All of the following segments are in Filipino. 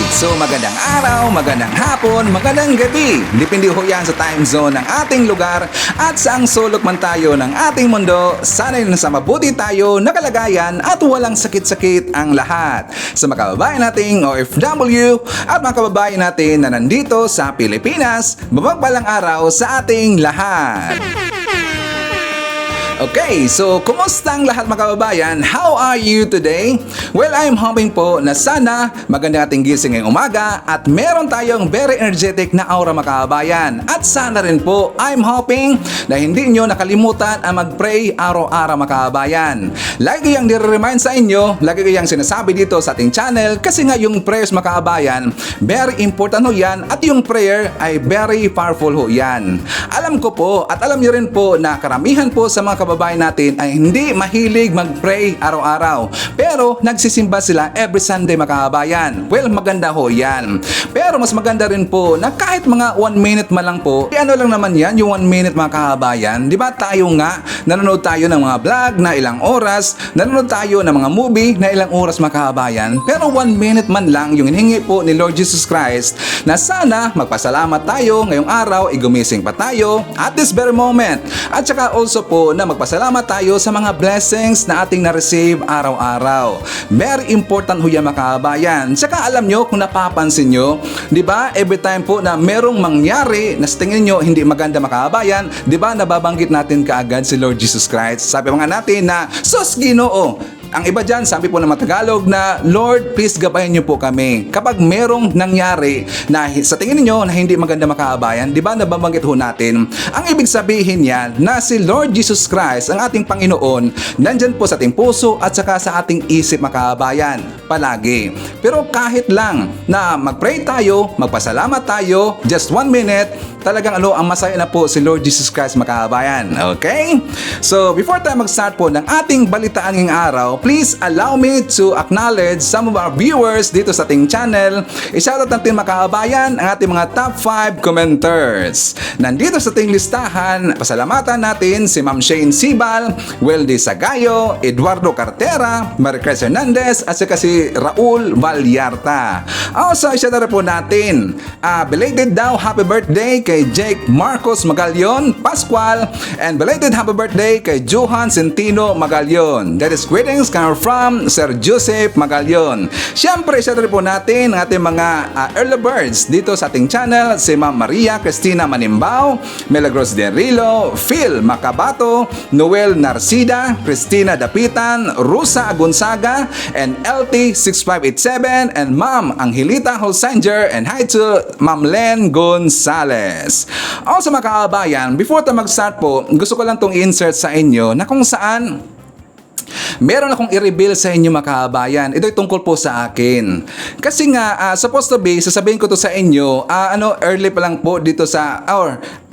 So magandang araw, magandang hapon, magandang gabi. Depende ho yan sa time zone ng ating lugar at saang sulok man tayo ng ating mundo. Sana'y nasa mabuti tayo na kalagayan at walang sakit-sakit ang lahat. Sa mga kababayan nating OFW at mga kababayan natin na nandito sa Pilipinas, mapagpalang araw sa ating lahat. Okay, so kumusta ang lahat mga kababayan? How are you today? Well, I'm hoping po na sana maganda ating gising ngayong umaga at meron tayong very energetic na aura mga kababayan. At sana rin po, I'm hoping na hindi nyo nakalimutan ang mag-pray araw-araw mga kababayan. Lagi yung nire-remind sa inyo, lagi ko yung sinasabi dito sa ating channel kasi nga yung prayers mga kababayan, very important ho yan at yung prayer ay very powerful ho yan. Alam ko po at alam nyo rin po na karamihan po sa mga kababayan natin ay hindi mahilig mag-pray araw-araw. Pero nagsisimba sila every Sunday mga kababayan. Well, maganda ho yan. Pero mas maganda rin po na kahit mga 1 minute man lang po, ano lang naman yan, yung 1 minute mga kababayan. Di ba tayo nga, nanonood tayo ng mga vlog na ilang oras, nanonood tayo ng mga movie na ilang oras mga kababayan. Pero 1 minute man lang yung hinihingi po ni Lord Jesus Christ na sana magpasalamat tayo ngayong araw, gumising pa tayo at this very moment. At saka also po na magpasalamat tayo sa mga blessings na ating na-receive araw-araw. Very important ho yan mga kababayan. Saka alam nyo, kung napapansin nyo, di ba, every time po na merong mangyari na sa tingin nyo hindi maganda mga kababayan, di ba, nababanggit natin kaagad si Lord Jesus Christ. Sabi mga natin na, Sus Ginoo! Ang iba dyan, sabi po ng mga Tagalog na, Lord, please gabayan niyo po kami. Kapag merong nangyari na sa tingin niyo na hindi maganda makaabayan, di ba nababanggit ho natin, ang ibig sabihin yan na si Lord Jesus Christ, ang ating Panginoon, nandyan po sa ating puso at saka sa ating isip makaabayan, palagi. Pero kahit lang na mag-pray tayo, magpasalamat tayo, just 1 minute, talagang ang masaya na po si Lord Jesus Christ makaabayan. Okay? So, before tayo mag-start po ng ating balitaan ngayong araw, please allow me to acknowledge some of our viewers dito sa ating channel. I-shoutout natin makaabayan ang ating mga top 5 commenters. Nandito sa ating listahan, pasalamatan natin si Ma'am Shane Sibal, Weldy Sagayo, Eduardo Cartera, Maricruz Hernandez, at saka si Raul Valyarta. Also, i-shoutout po natin, belated daw happy birthday kay Jake Marcos Magalyon Pascual, and belated happy birthday kay Johan Centino Magalyon. That is greetings come from Sir Joseph Magalyon. Siyempre, isa rin po natin ang ating mga early birds dito sa ating channel, si Ma'am Maria Cristina Manimbao, Milagros Derrilo, Phil Macabato, Noel Narcida, Cristina Dapitan, Rusa Gonzaga, and LT6587, and Ma'am Angelita Holsanger, and hi to Ma'am Len Gonzales. Also mga kababayan, before tayo mag-start po, gusto ko lang itong insert sa inyo na kung saan meron akong i-reveal sa inyo mga kababayan. Ito'y tungkol po sa akin. Kasi nga, supposed to be, sasabihin ko to sa inyo, early pa lang po dito sa,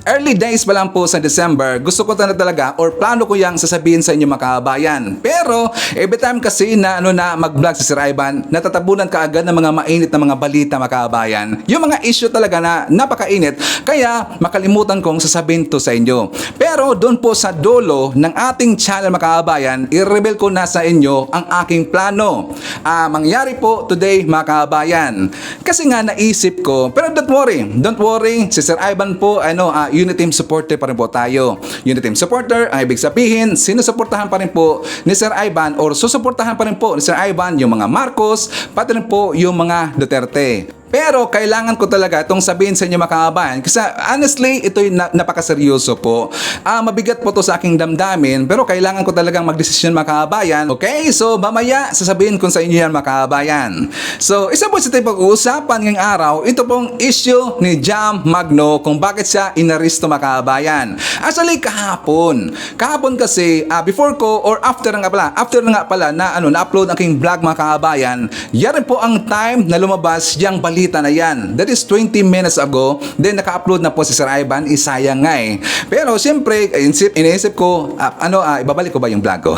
early days pa lang po sa December, gusto ko talaga or plano ko yang sasabihin sa inyo mga kababayan. Pero every time kasi na mag-vlog si Sir Ivan, natatabunan kaagad ng mga mainit na mga balita mga kababayan. Yung mga issue talaga na napakainit, kaya makalimutan kong sasabihin to sa inyo. Pero doon po sa dulo ng ating channel mga kababayan, i-reveal ko na sa inyo ang aking plano. Mangyari po today mga kababayan. Kasi nga naisip ko, pero don't worry, si Sir Ivan po, Unity Team supporter pa rin po tayo. Unity Team supporter, ang ibig sabihin, sinusuportahan pa rin po ni Sir Ivan or susuportahan pa rin po ni Sir Ivan yung mga Marcos, pati rin po yung mga Duterte. Pero kailangan ko talaga itong sabihin sa inyo mga kababayan kasi honestly, ito'y napakaseryoso po. Mabigat po to sa aking damdamin pero kailangan ko talagang magdesisyon mga kababayan. Okay? So mamaya sasabihin ko sa inyo yan mga kababayan. So isa po sa pag-uusapan ngayong araw, ito pong issue ni Jam Magno kung bakit siya inaristo mga kababayan. Actually kahapon kasi before ko or after na nga pala na na-upload ang aking vlog mga kababayan, yan po ang time na lumabas yung balita na yan. That is 20 minutes ago. Then naka-upload na po si Sir Ivan. Isayang nga eh. Pero siyempre, iniisip ko, ibabalik ko ba yung vlog ko?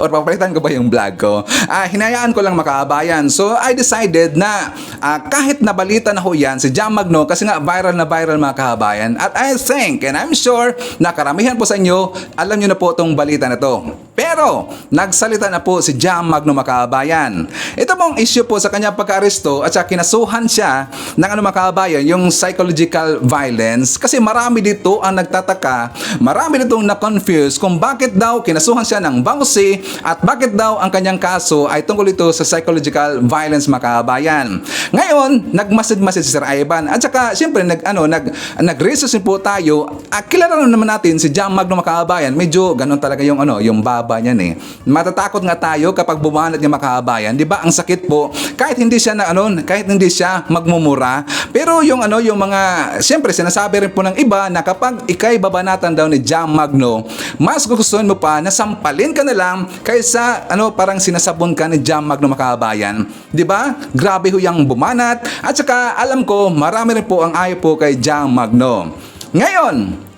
Or papalitan ko ba yung vlog ko? Hinayaan ko lang makabayan. So I decided na kahit nabalita na ho yan si Jam Magno kasi nga viral na viral mga kabayan. At I think and I'm sure na karamihan po sa inyo alam nyo na po itong balita na to. Pero nagsalita na po si Jam Magno mga kababayan. Ito pong issue po sa kanyang pagka-aresto at sa kinasuhan siya ng mga kababayan, yung psychological violence. Kasi marami dito ang nagtataka, marami ditong na-confuse kung bakit daw kinasuhan siya ng vowsy at bakit daw ang kanyang kaso ay tungkol ito sa psychological violence mga kababayan. Ngayon, nagmasid-masid si Sir Ivan at saka siyempre nag-research po tayo. Kilala naman natin si Jam Magno mga kababayan, medyo ganun talaga yung yung baba niyan eh. Matatakot nga tayo kapag bumanat ng mga kababayan, 'di ba? Ang sakit po kahit hindi siya kahit hindi siya magmumura. Pero yung yung mga siyempre sinasabi rin po ng iba na kapag ikay babanatan daw ni Jam Magno, mas gugustuhin mo pa na sampalin ka na lang kaysa parang sinasabon ka ni Jam Magno mga kababayan. 'Di ba? Grabe ho yung bumanat at saka alam ko marami rin po ang ayaw po kay Jam Magno. Ngayon,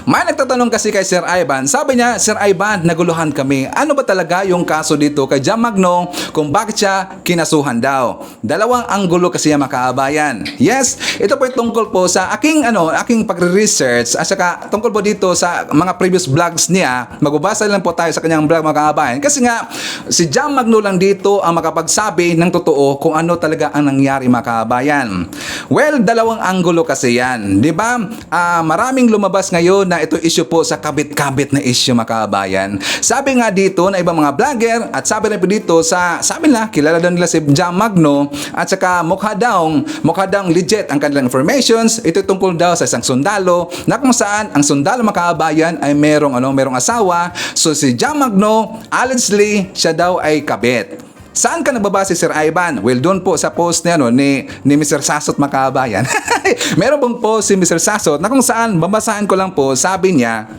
may nagtatanong kasi kay Sir Ivan. Sabi niya, Sir Ivan, naguluhan kami. Ano ba talaga yung kaso dito kay Jam Magno kung bakit siya kinasuhan daw? Dalawang anggulo kasi yan mga kababayan. Yes, ito po yung tungkol po sa aking pagre-research at saka tungkol po dito sa mga previous vlogs niya. Magbabasa lang po tayo sa kanyang vlog mga kababayan. Kasi nga, si Jam Magno lang dito ang makapagsabi ng totoo kung ano talaga ang nangyari mga kababayan. Well, dalawang anggulo kasi yan. Di ba? Maraming lumabas ngayon na ito issue po sa kabit-kabit na issue mga kababayan. Sabi nga dito na ibang mga vlogger at sabi rin po dito sabi nila, kilala daw nila si Jam Magno at saka mukha daw legit ang kanilang informations. Ito tungkol daw sa isang sundalo na kung saan ang sundalo mga kababayan ay merong asawa. So si Jam Magno, allegedly, siya daw ay kabit. Saan ka nagbabase, Sir Ivan? Well, doon po sa post ni Mr. Sasot Makabayan. Meron pong post si Mr. Sasot na kung saan, babasahan ko lang po, sabi niya,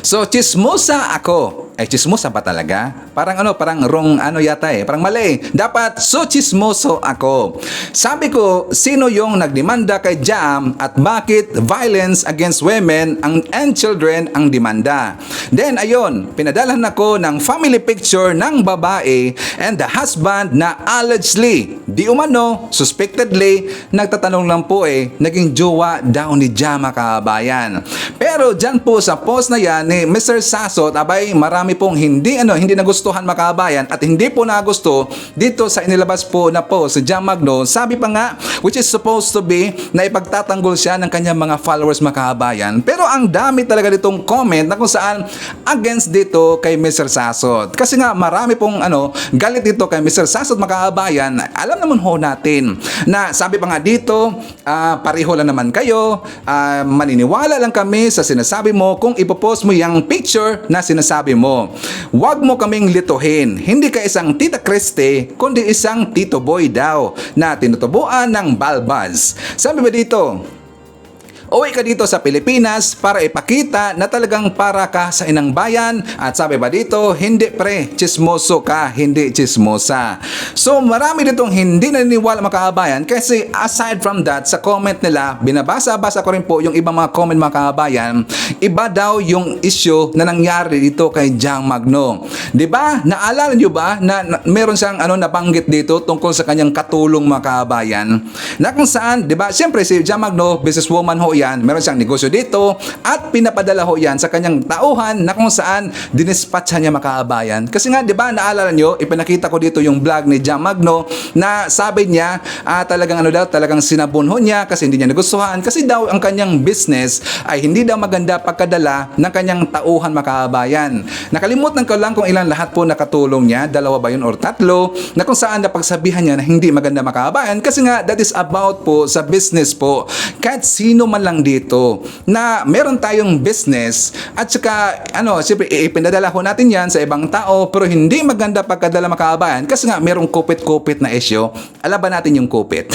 so, chismosa ako. Chismosa ba talaga? Parang wrong yata eh. Parang mali. Dapat, so chismoso ako. Sabi ko, sino yung nagdemanda kay Jam at bakit violence against women and children ang demanda? Then, ayun, pinadalhan ako ng family picture ng babae and the husband na allegedly, di umano, suspectedly, nagtatanong lang po naging jowa daw ni Jam kababayan. Pero dyan po sa post na yan ni Mr. Sasot, abay, marami pong hindi nagustuhan mga kababayan at hindi po nagusto dito sa inilabas po na post si Jam Magno. Sabi pa nga, which is supposed to be na ipagtatanggol siya ng kanyang mga followers mga kababayan. Pero ang dami talaga ditong comment na kung saan against dito kay Mr. Sasot. Kasi nga marami pong galit dito kay Mr. Sasot mga kababayan. Alam naman ho natin na sabi pa nga dito, pareho lang naman kayo, maniniwala lang kami sa sinasabi mo kung ipopost mo yung picture na sinasabi mo. Huwag mo kaming lituhin. Hindi ka isang Tita Christie, kundi isang Tito Boy daw na tinutubuan ng balbas. Sabi ba dito, uwi ka dito sa Pilipinas para ipakita na talagang para ka sa inang bayan at sabi ba dito, hindi pre, chismoso ka, hindi chismosa. So marami ditong hindi naniniwala mga kababayan kasi aside from that, sa comment nila, binabasa-basa ko rin po yung ibang mga comment mga kababayan, iba daw yung issue na nangyari dito kay Jam Magno. Diba? Naalala nyo ba na meron siyang nabanggit dito tungkol sa kanyang katulong mga kababayan? Na kung saan, diba? Siyempre si Jam Magno, businesswoman ho yan, meron siyang negosyo dito at pinapadala ho yan sa kanyang tauhan na kung saan dinispatcha niya makabayan. Kasi nga, di ba, naalala nyo, ipinakita ko dito yung vlog ni Jam Magno na sabi niya, talagang sinabon ho niya kasi hindi niya nagustuhan kasi daw ang kanyang business ay hindi daw maganda pagkadala ng kanyang tauhan makabayan. Nakalimutan ko lang kung ilan lahat po nakatulong niya, 2 ba yun or 3, na kung saan napagsabihan niya na hindi maganda makabayan kasi nga that is about po sa business po. Kahit sino man lang dito na meron tayong business at saka siyempre ipinadala ho natin yan sa ibang tao pero hindi maganda pagkadala makabayan kasi nga merong kupit-kupit na issue. Alam ba natin yung kupit?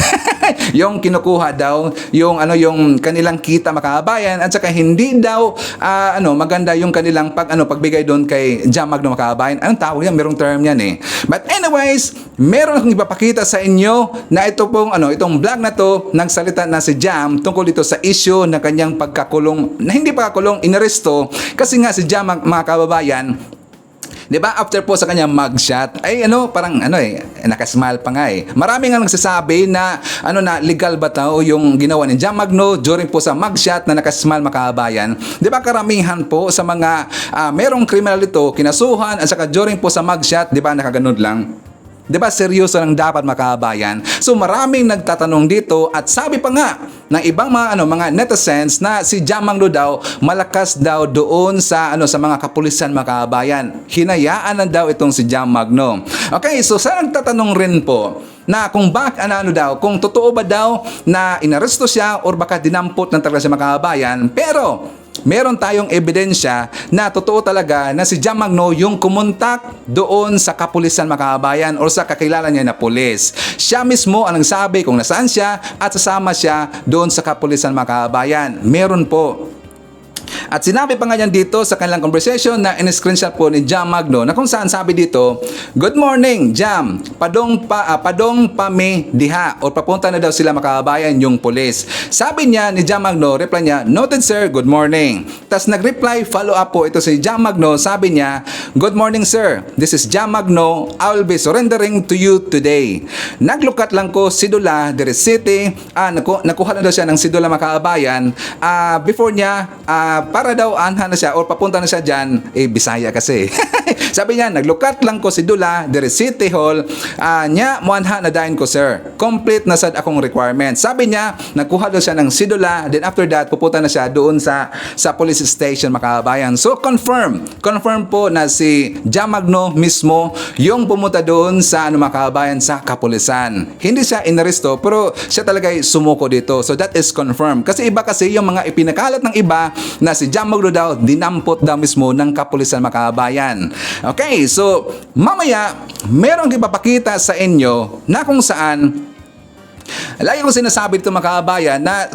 Yung kinukuha daw yung kanilang kita makabayan at saka hindi daw maganda yung kanilang pagbigay doon kay Jam Magno makabayan. Anong tawag yan? Merong term yan eh. But anyways, meron akong ipapakita sa inyo na itong vlog na to nagsalita na si Jam tungkol dito sa issue na kanyang pagkakulong, na hindi pagkakulong, inaresto kasi nga si Jam mga kababayan 'Di ba? After po sa kanyang mugshot, ay parang nakasmile pa nga eh. Marami nga nagsasabi na na legal ba daw yung ginawa ni Jam Magno during po sa mugshot na nakasmile mga kababayan. 'Di ba karamihan po sa mga merong criminal ito kinasuhan at saka during po sa mugshot, 'di ba nakaganood lang. 'Di ba seryoso lang dapat makabayan? So maraming nagtatanong dito at sabi pa nga ng ibang mga netizens na si Jam Magno daw malakas daw doon sa sa mga kapulisan makabayan. Hinayaan na daw itong si Jam Magno. Okay, so sa nagtatanong rin po na kung kung totoo ba daw na inaresto siya or baka dinampot ng talaga sa makabayan, pero meron tayong ebidensya na totoo talaga na si Jam Magno yung kumontak doon sa kapulisan makabayan or sa kakilala niya na pulis. Siya mismo ang nagsabi kung nasaan siya at sasama siya doon sa kapulisan makabayan. Meron po. At sinabi pa nga yan dito sa kanilang conversation na in-screenshot po ni Jam Magno na kung saan sabi dito, "Good morning, Jam. Padong pami diha." O papunta na daw sila makabayan yung pulis. Sabi niya ni Jam Magno, reply niya, "Noted sir, good morning." Tapos nag-reply, follow up po ito si Jam Magno. Sabi niya, "Good morning sir. This is Jam Magno. I will be surrendering to you today." Naglukat lang ko sidula dire city. Nakuha na daw siya ng sidula makabayan. Before niya para daw anhan na siya or papunta na siya dyan, Bisaya kasi. Sabi niya, naglukat lang ko si Dula, dire City Hall, nya, muanha na dahin ko sir. Complete na sad akong requirement. Sabi niya, nagkuha daw siya ng sidula, then after that, pupunta na siya doon sa police station makabayan. So, confirm po na si Jam Magno mismo yung pumunta doon sa makabayan sa kapulisan. Hindi siya inaresto, pero siya talaga ay sumuko dito. So, that is confirmed. Kasi iba kasi yung mga ipinakalat ng iba na si Jam Magno daw dinampot daw mismo ng kapulisan makabayan. Okay, so mamaya merong ipapakita sa inyo na kung saan lagi kong sinasabi dito mga kababayan na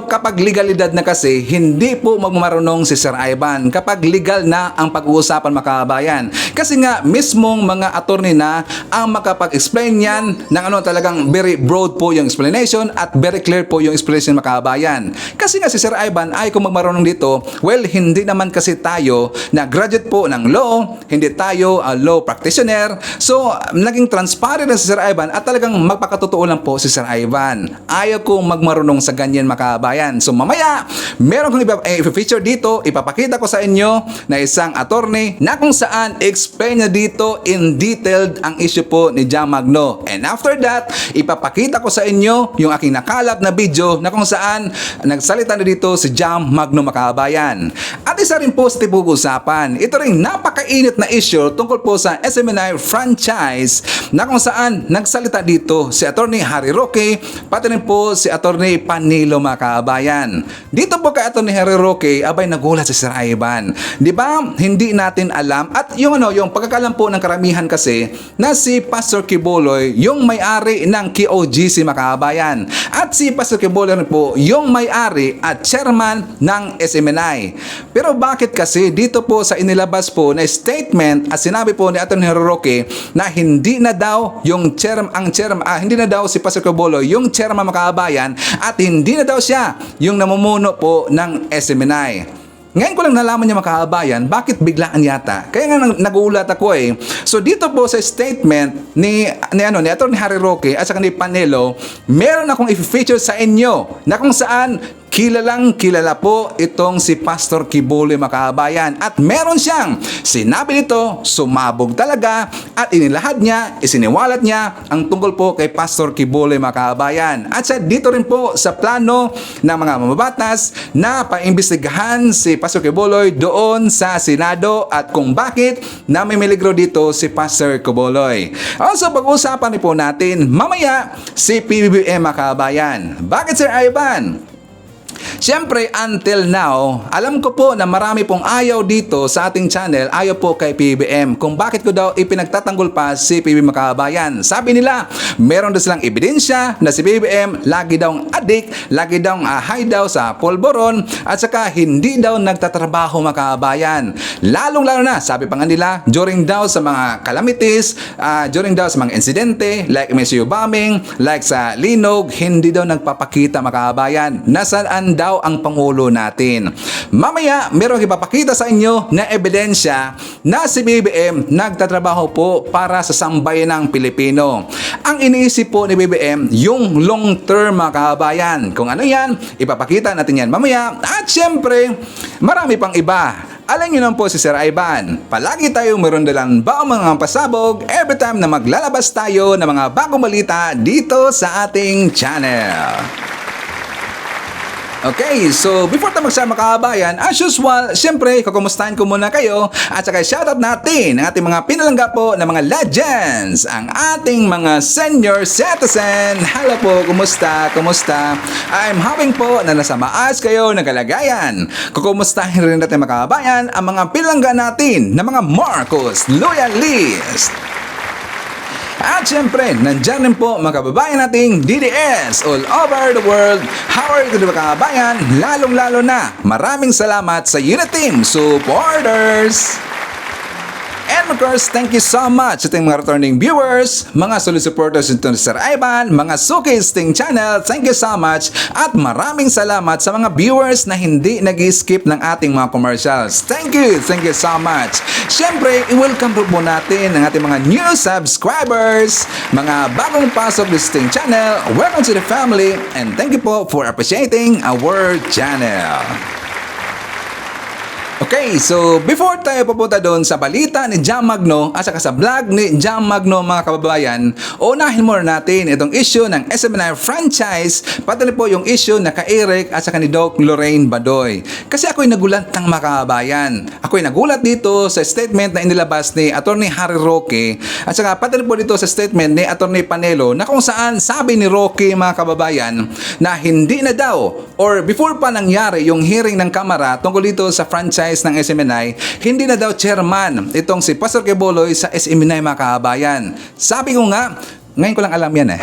kapag legalidad na kasi hindi po magmarunong si Sir Ivan kapag legal na ang pag-uusapan mga kababayan. Kasi nga mismong mga attorney na ang makapag-explain yan ng talagang very broad po yung explanation at very clear po yung explanation mga kababayan. Kasi nga si Sir Ivan ay kung magmarunong dito, well hindi naman kasi tayo na graduate po ng law, hindi tayo law practitioner. So naging transparent na si Sir Ivan at talagang magpakatotoo lang po si Sir Ivan. Ayaw kong magmarunong sa ganyan makabayan. So mamaya, meron kong i-feature dito, ipapakita ko sa inyo na isang attorney na kung saan explain niya dito in detailed ang issue po ni Jam Magno. And after that, ipapakita ko sa inyo yung aking nakalap na video na kung saan nagsalita na dito si Jam Magno makabayan. At isa rin po sa tipag-usapan, ito rin napakainit na issue tungkol po sa SMNI franchise na kung saan nagsalita dito si Attorney Harry Roque, pati rin po si Attorney Panilo makabayan. Dito po kay Attorney Harry Roque, abay nagulat si Sir Ivan. Di ba? Hindi natin alam at yung pagkakalam po ng karamihan kasi na si Pastor Quiboloy yung may-ari ng KOGC makabayan. At si Pastor Quiboloy po yung may-ari at chairman ng SMNI. Pero bakit kasi dito po sa inilabas po na statement at sinabi po ni Attorney Harry Roque na hindi na daw yung hindi na daw si Pastor Quiboloy yung chairman makabayan at hindi na daw siya yung namumuno po ng SMNI. Ngayon ko lang nalaman niya makabayan, bakit biglaan yata? Kaya nga nagulat ako eh. So dito po sa statement ni Attorney Harry Roque at saka ni Panelo, meron akong i-feature sa inyo na kung saan kilala po itong si Pastor Quiboloy makabayan. At meron siyang sinabi nito, sumabog talaga at inilahad niya, isiniwalat niya ang tungkol po kay Pastor Quiboloy makabayan. At sa dito rin po sa plano ng mga mamabatas na paimbestigahan si Pastor Quiboloy doon sa Senado at kung bakit namimiligro dito si Pastor Quiboloy. Also, pag-usapan rin po natin mamaya si PBBM makabayan. Bakit Sir Ivan? Siyempre, until now, alam ko po na marami pong ayaw dito sa ating channel, ayaw po kay PBBM. Kung bakit ko daw ipinagtatanggol pa si PBBM makabayan. Sabi nila, meron daw silang ebidensya na si PBBM lagi daw addict, lagi daw high daw sa polboron, at saka hindi daw nagtatrabaho makabayan. Lalong-lalo na, sabi pa nga nila, during daw sa mga calamities, during daw sa mga insidente, like MSU bombing, like sa Linog, hindi daw nagpapakita makabayan. Nasaan daw daw ang Pangulo natin. Mamaya, merong ipapakita sa inyo na ebidensya na si BBM nagtatrabaho po para sa sambayanang Pilipino. Ang iniisip po ni BBM, yung long term mga kababayan. Kung ano yan, ipapakita natin yan mamaya. At syempre, marami pang iba. Alam niyo naman po si Sir Ivan, palagi tayong meron dalang baong mga pasabog every time na maglalabas tayo ng mga bagong balita dito sa ating channel. Okay, so before tayo magsama kababayan, as usual, syempre, kukumustahin ko muna kayo at saka shoutout natin ang ating mga pinalangga po ng mga legends, ang ating mga senior citizen. Hello po, kumusta? Kumusta? I'm hoping po na nasa maayos kayo ng kalagayan. Kukumustahin rin natin mga kababayan ang mga pinalangga natin ng mga Marcos Loyalist. At syempre, nandyan rin po mga kababayan nating DDS all over the world. How are you mga kababayan? Lalong-lalo na, maraming salamat sa Unit Team supporters! And of course, thank you so much sa ating mga returning viewers, mga solid supporters nito ni Sir Ivan, mga Sukis Ting Channel, thank you so much. At maraming salamat sa mga viewers na hindi nag-skip ng ating mga commercials. Thank you so much. Siyempre, i-welcome po natin ang ating mga new subscribers, mga bagong pasok ni Ting Channel. Welcome to the family and thank you po for appreciating our channel. Okay, so before tayo pupunta doon sa balita ni Jam Magno at saka sa vlog ni Jam Magno mga kababayan, unahin muna natin itong issue ng SMNI franchise, pati po yung issue na kay Eric at saka ni Doc Lorraine Badoy. Kasi ako'y nagulat ng mga kababayan. Ako'y nagulat dito sa statement na inilabas ni Attorney Harry Roque at saka pati po dito sa statement ni Attorney Panelo na kung saan sabi ni Roque mga kababayan na hindi na daw or before pa nangyari yung hearing ng Kamara tungkol dito sa franchise ng SMNI, hindi na daw chairman itong si Pastor Quiboloy sa SMNI mga kababayan. Sabi ko nga, ngayon ko lang alam yan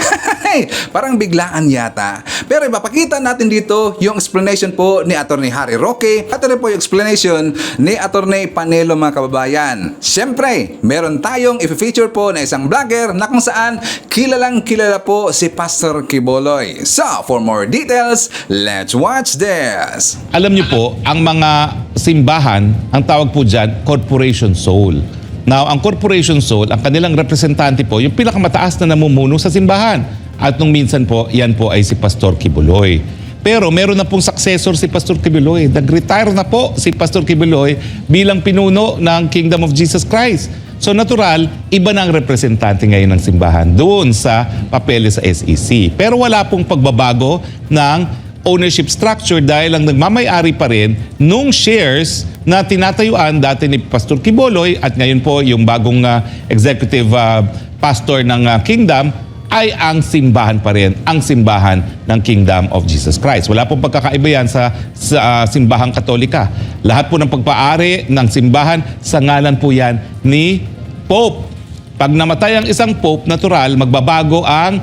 parang biglaan yata. Pero ipapakita natin dito yung explanation po ni Attorney Harry Roque at rin po yung explanation ni Attorney Panelo mga kababayan. Siyempre, meron tayong i-feature po na isang vlogger na kung saan kilalang kilala po si Pastor Quiboloy. So, for more details, let's watch this. Alam niyo po, ang mga simbahan, ang tawag po dyan, Corporation Soul. Now, ang Corporation Soul, ang kanilang representante po, yung pinakamataas na namumuno sa simbahan. At nung minsan po, yan po ay si Pastor Quiboloy. Pero meron na pong successor si Pastor Quiboloy. Nag-retire na po si Pastor Quiboloy bilang pinuno ng Kingdom of Jesus Christ. So natural, iba na ang representante ngayon ng simbahan doon sa papeles sa SEC. Pero wala pong pagbabago ng ownership structure dahil ang nagmamay-ari pa rin nung shares na tinatayuan dati ni Pastor Quiboloy at ngayon po yung bagong executive pastor ng Kingdom ay ang simbahan pa rin, ang simbahan ng Kingdom of Jesus Christ. Wala pong pagkakaiba yan sa simbahang Katolika. Lahat po ng pagpaari ng simbahan, sa ngalan po yan ni Pope. Pag namatay ang isang Pope, natural, magbabago ang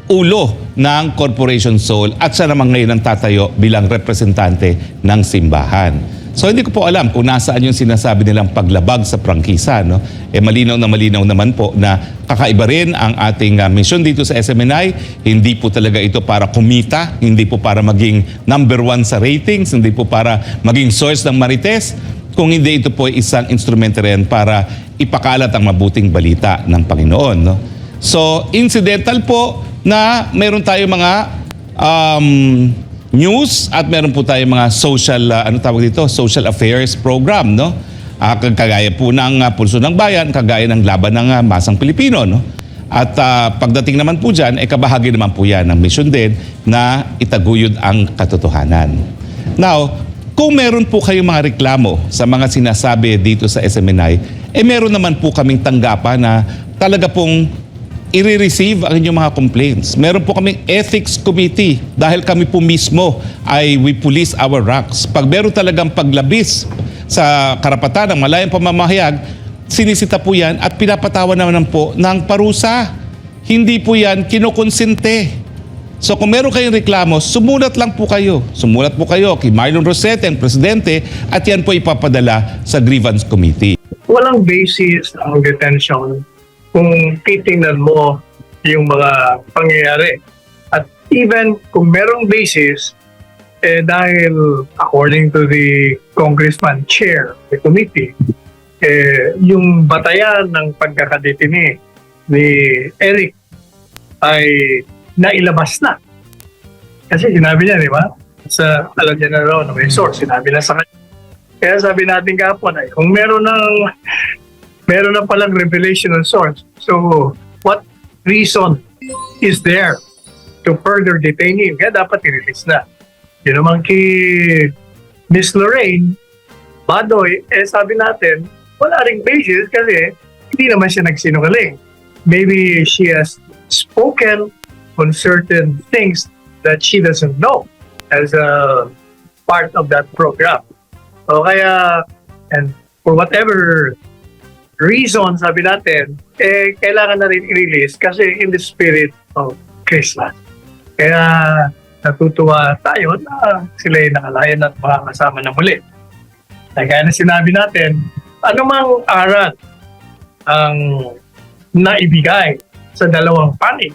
ulo ng Corporation Soul at siya naman ngayon ang tatayo bilang representante ng simbahan. So hindi ko po alam kung nasaan yung sinasabi nilang paglabag sa prangkisa. No? Malinaw naman po na kakaiba rin ang ating mission dito sa SMNI. Hindi po talaga ito para kumita, hindi po para maging number 1 sa ratings, hindi po para maging source ng marites, kung hindi ito po isang instrumento rin para ipakalat ang mabuting balita ng Panginoon. No? So incidental po na meron tayo mga news at meron po tayong mga social affairs program, no? Kagaya po ng Pulso ng Bayan, kagaya ng Laban ng Masang Pilipino, no? At pagdating naman po dyan, kabahagi naman po yan ng mission din na itaguyod ang katotohanan. Now, kung meron po kayong mga reklamo sa mga sinasabi dito sa SMNI, meron naman po kaming tanggapan na talaga pong i-receive ang inyong mga complaints. Meron po kaming ethics committee dahil kami po mismo ay we police our ranks. Pag meron talagang paglabis sa karapatan ng malayang pamamahayag, sinisita po yan at pinapatawan naman po ng parusa. Hindi po yan kinukonsente. So kung meron kayong reklamo, sumulat lang po kayo. Sumulat po kayo kay Marlon Rosete, ang presidente, at yan po ipapadala sa grievance committee. Walang basis ang detention kung titingnan mo yung mga pangyayari. At even kung merong basis, dahil according to the congressman chair of the committee, yung batayan ng pagkakadetini ni Eric ay nailabas na. Kasi sinabi niya, di ba? Alam niya na raw na may source, sinabi na sa kanya. Kaya sabi natin kahapon ay kung meron na palang revelation ng source, so what reason is there to further detain him? Kaya dapat i-release na. Yun naman kay Miss Lorraine Badoy, sabi natin, wala ring basis kasi hindi naman siya nagsinungaling. Maybe she has spoken on certain things that she doesn't know as a part of that program. O kaya, and for whatever reason, sabi natin, kailangan na rin i-release kasi in the spirit of Christmas. Kaya natutuwa tayo na sila ay nakalayan at makakasama na muli. Kaya na sinabi natin, anumang aral ang naibigay sa dalawang panig,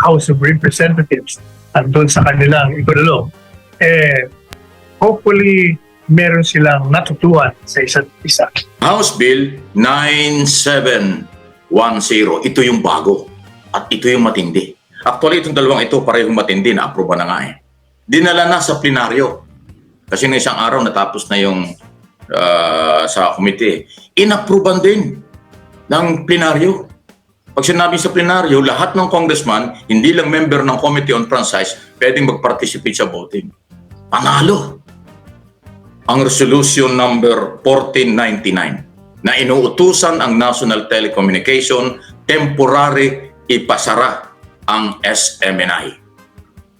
House of Representatives, at doon sa kanilang igulo, hopefully meron silang natutuhan sa isa't isa. House Bill 9710. Ito yung bago. At ito yung matindi. Actually, itong dalawang ito parehong matindi na aproba na nga Dinala na sa plenaryo. Kasi na isang araw natapos na yung sa committee. Inaproban din ng plenaryo. Pag sinabi sa plenaryo, lahat ng congressman, hindi lang member ng Committee on Franchise, pwedeng mag-participate sa voting. Panalo! Ang resolution number 1499 na inuutusan ang National Telecommunication temporary ipasara ang SMNI.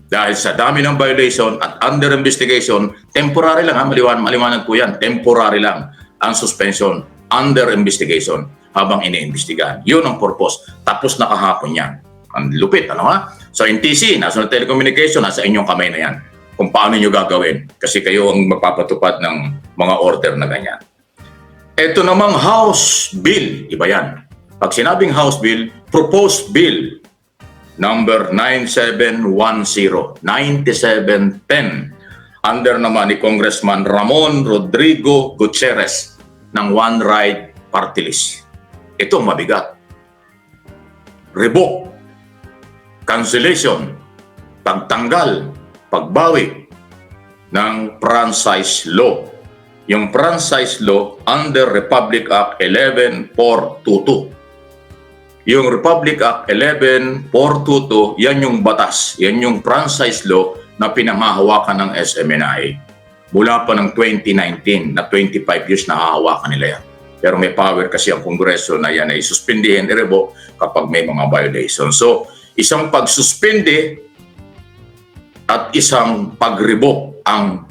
Dahil sa dami ng violation at under investigation, temporary lang maliwanag po yan, temporary lang ang suspension, under investigation habang iniimbestigahan. Yun ang purpose. Tapos na kahapon yan. Ang lupit, ano ha? So NTC, National Telecommunication, nasa inyong kamay na yan kung paano nyo gagawin kasi kayo ang magpapatupad ng mga order na ganyan. Ito namang House Bill, iba yan. Pag sinabing House Bill, Proposed Bill number 9710, 9710, under naman ni Congressman Ramon Rodrigo Gutierrez ng One Ride Party List. Ito mabigat. Revoke, cancellation, pagtanggal, pagbawi ng franchise law. Yung franchise law under Republic Act 11422. Yung Republic Act 11422, yan yung batas, yan yung franchise law na pinanghahawakan ng SMNI. Mula pa ng 2019 na 25 years na hahawakan nila yan. Pero may power kasi ang Kongreso na yan ay suspindihin, i-revoke kapag may mga violation. So, isang pagsuspindi at isang pag-revoke ang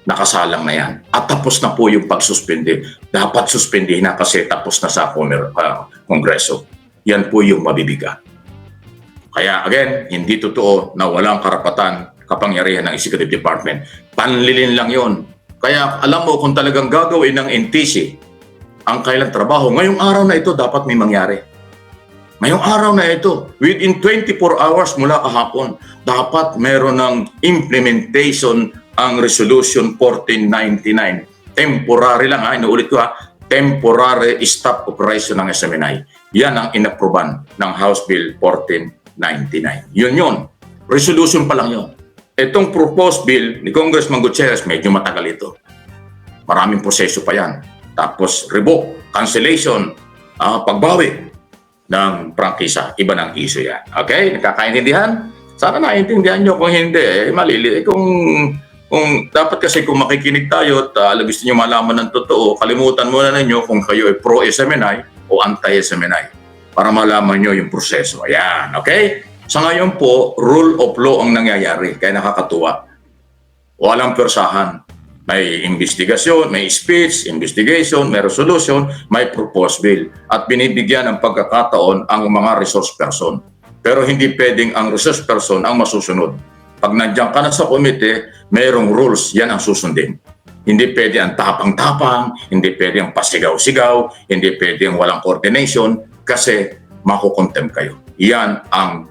nakasalang na yan. At tapos na po yung pagsuspindi. Dapat suspindihin na kasi tapos na sa Kongreso. Yan po yung mabibigat. Kaya again, hindi totoo na walang karapatan kapangyarihan ng Executive Department. Panlilin lang yon. Kaya alam mo kung talagang gagawin ng NTC ang kailang trabaho, ngayong araw na ito dapat may mangyari. Ngayong araw na ito, within 24 hours mula kahapon, dapat meron ng implementation ang Resolution 1499. Temporary lang inuulit ko temporary stop operation ng SMNI. Yan ang inaproban ng House Bill 1499. Yun. Resolution pa lang yun. Itong proposed bill ni Congressman Gutierrez, medyo matagal ito. Maraming proseso pa yan. Tapos revoke, cancellation, pagbawi ng prangkisa. Iba ng issue yan. Okay? Nakakaintindihan? Sana naiintindihan nyo. Kung hindi, malili. Kung dapat kasi kung makikinig tayo at gusto nyo malaman ng totoo, kalimutan muna ninyo kung kayo ay pro-SMNI o anti-SMNI para malaman nyo yung proseso. Ayan. Okay? Sa ngayon po, rule of law ang nangyayari. Kaya nakakatuwa. Walang persahan. May investigasyon, may speech, investigation, may resolution, may proposed bill. At binibigyan ng pagkakataon ang mga resource person. Pero hindi pwedeng ang resource person ang masusunod. Pag nandiyan ka na sa committee, mayroong rules, yan ang susundin. Hindi pwede ang tapang-tapang, hindi pwede ang pasigaw-sigaw, hindi pwede ang walang coordination kasi makukontempt kayo. Yan ang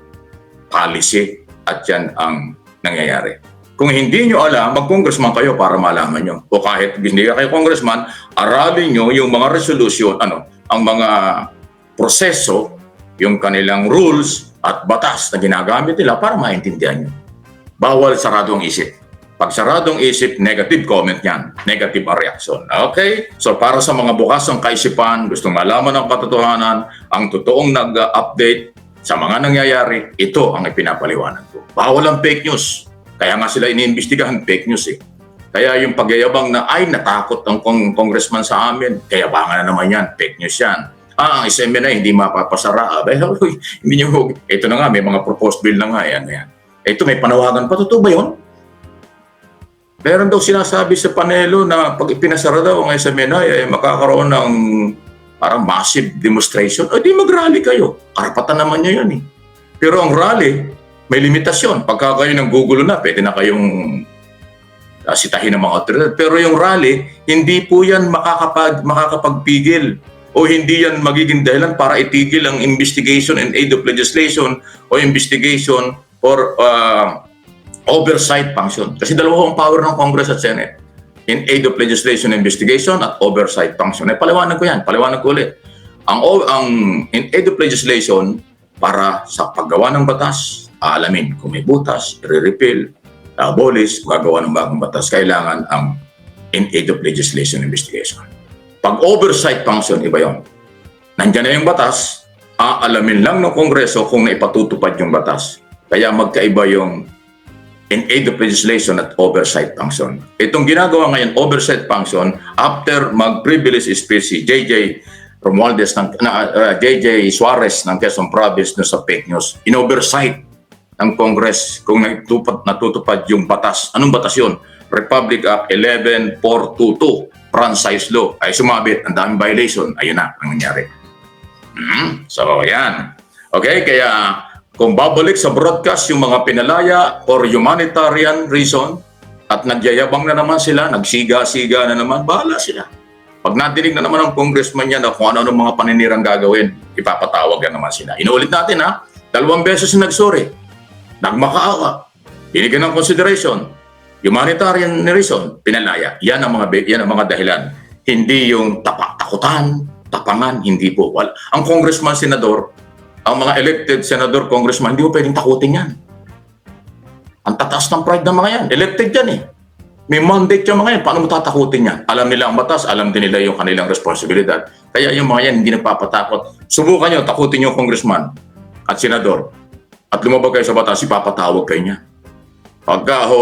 policy at yan ang nangyayari. Kung hindi nyo alam, mag-congressman kayo para malaman nyo. O kahit hindi kayo congressman, aralin nyo yung mga resolution, ang mga proseso, yung kanilang rules at batas na ginagamit nila para maintindihan nyo. Bawal saradong isip. Pag saradong isip, negative comment yan. Negative ang reaction. Okay? So para sa mga bukas ng kaisipan, gustong malaman ng katotohanan, ang totoong nag-update sa mga nangyayari, ito ang ipinapaliwanag ko. Bawal ang fake news. Kaya nga sila iniimbestigahan fake news eh. Kaya yung pagyayabang na ay natakot ang congressman sa amin, kaya baka na naman yan, fake news yan. Ang SMNI hindi mapapasara. Hindi nyo, ito na nga, may mga proposed bill na nga. Yan. Ito may panawagan pa. Totoo ba yun? Meron daw sinasabi sa panelo na pag ipinasara daw ang SMNI, ay makakaroon ng parang massive demonstration. O di mag-rally kayo. Karapatan naman nyo yan eh. Pero ang rally, may limitasyon. Pagka kayo ng gugulo na, pwede na kayong sitahin ng mga otoridad. Pero yung rally, hindi po yan makakapagpigil o hindi yan magiging dahilan para itigil ang investigation and aid of legislation o investigation or oversight function. Kasi dalawa ang power ng Congress at Senate. In aid of legislation investigation at oversight function. Paliwanag ko yan. Paliwanag ko ulit. Ang in aid of legislation, para sa paggawa ng batas, aalamin kung may butas, i-repeal, abolish, gagawa ng bagong batas, kailangan ang in aid of legislation investigation. Pag oversight function, iba yun. Nandiyan na yung batas, aalamin lang ng Kongreso kung naipatutupad yung batas. Kaya magkaiba yung in aid of legislation at oversight function. Itong ginagawa ngayon, oversight function, after mag-privilege speech si JJ Romualdez, JJ Suarez ng Quezon Province no, sa fake news, in-oversight ng Congress kung natutupad yung batas. Anong batas yun? Republic Act 11422, franchise law. Ay sumabit, ang daming violation. Ayun na ang nangyari. So, yan. Okay, kaya kung babalik sa broadcast yung mga pinalaya or humanitarian reason at nagyayabang na naman sila, nagsiga-siga na naman, bahala sila. Pag nadinig na naman ng congressman yan na kung ano-ano mga paninirang gagawin, ipapatawag na naman sila. Inuulit natin ha, 2 beses na nagsorry. Nagmakaawa, binigyan ng consideration, humanitarian reason, pinalaya. Yan ang mga dahilan. Hindi yung takutan, tapangan, hindi po. Ang congressman, senador, ang mga elected senador, congressman, hindi mo pwedeng takutin yan. Ang tataas ng pride ng mga yan. Elected yan eh. May mandate yung mga yan. Paano mo tatakutin yan? Alam nila ang batas, alam din nila yung kanilang responsibilidad. Kaya yung mga yan hindi nagpapatakot. Subukan nyo, takutin yung congressman at senador. At lumabag kayo sa batas, ipapatawag kayo niya. Pagka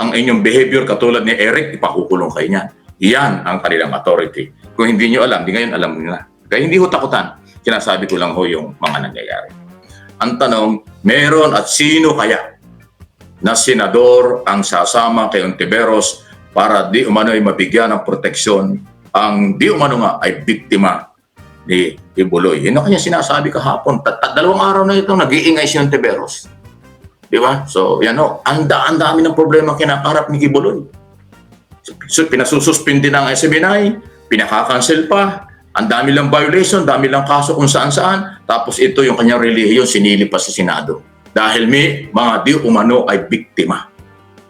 ang inyong behavior katulad ni Eric, ipakukulong kayo niya. Yan ang kanilang authority. Kung hindi nyo alam, di ngayon alam nila. Kaya hindi ho takutan. Sinasabi ko lang ho yung mga nangyayari. Ang tanong, meron at sino kaya na senador ang sasama kay Ontiveros para di umano ay mabigyan ng proteksyon ang di umano nga ay biktima ni Kibuloy. Yun ang kanya sinasabi kahapon. 2 araw na ito, nag-iingay si Ontiveros. Di ba? So, yan o. Ang dami ng problema kinakaharap ni Kibuloy. So, pinasususpindi ng SMNI, pinakakancel pa, ang dami lang violation, dami lang kaso kung saan-saan, tapos ito yung kanyang relihiyon, sinili pa sa Senado. Dahil may mga di umano ay biktima.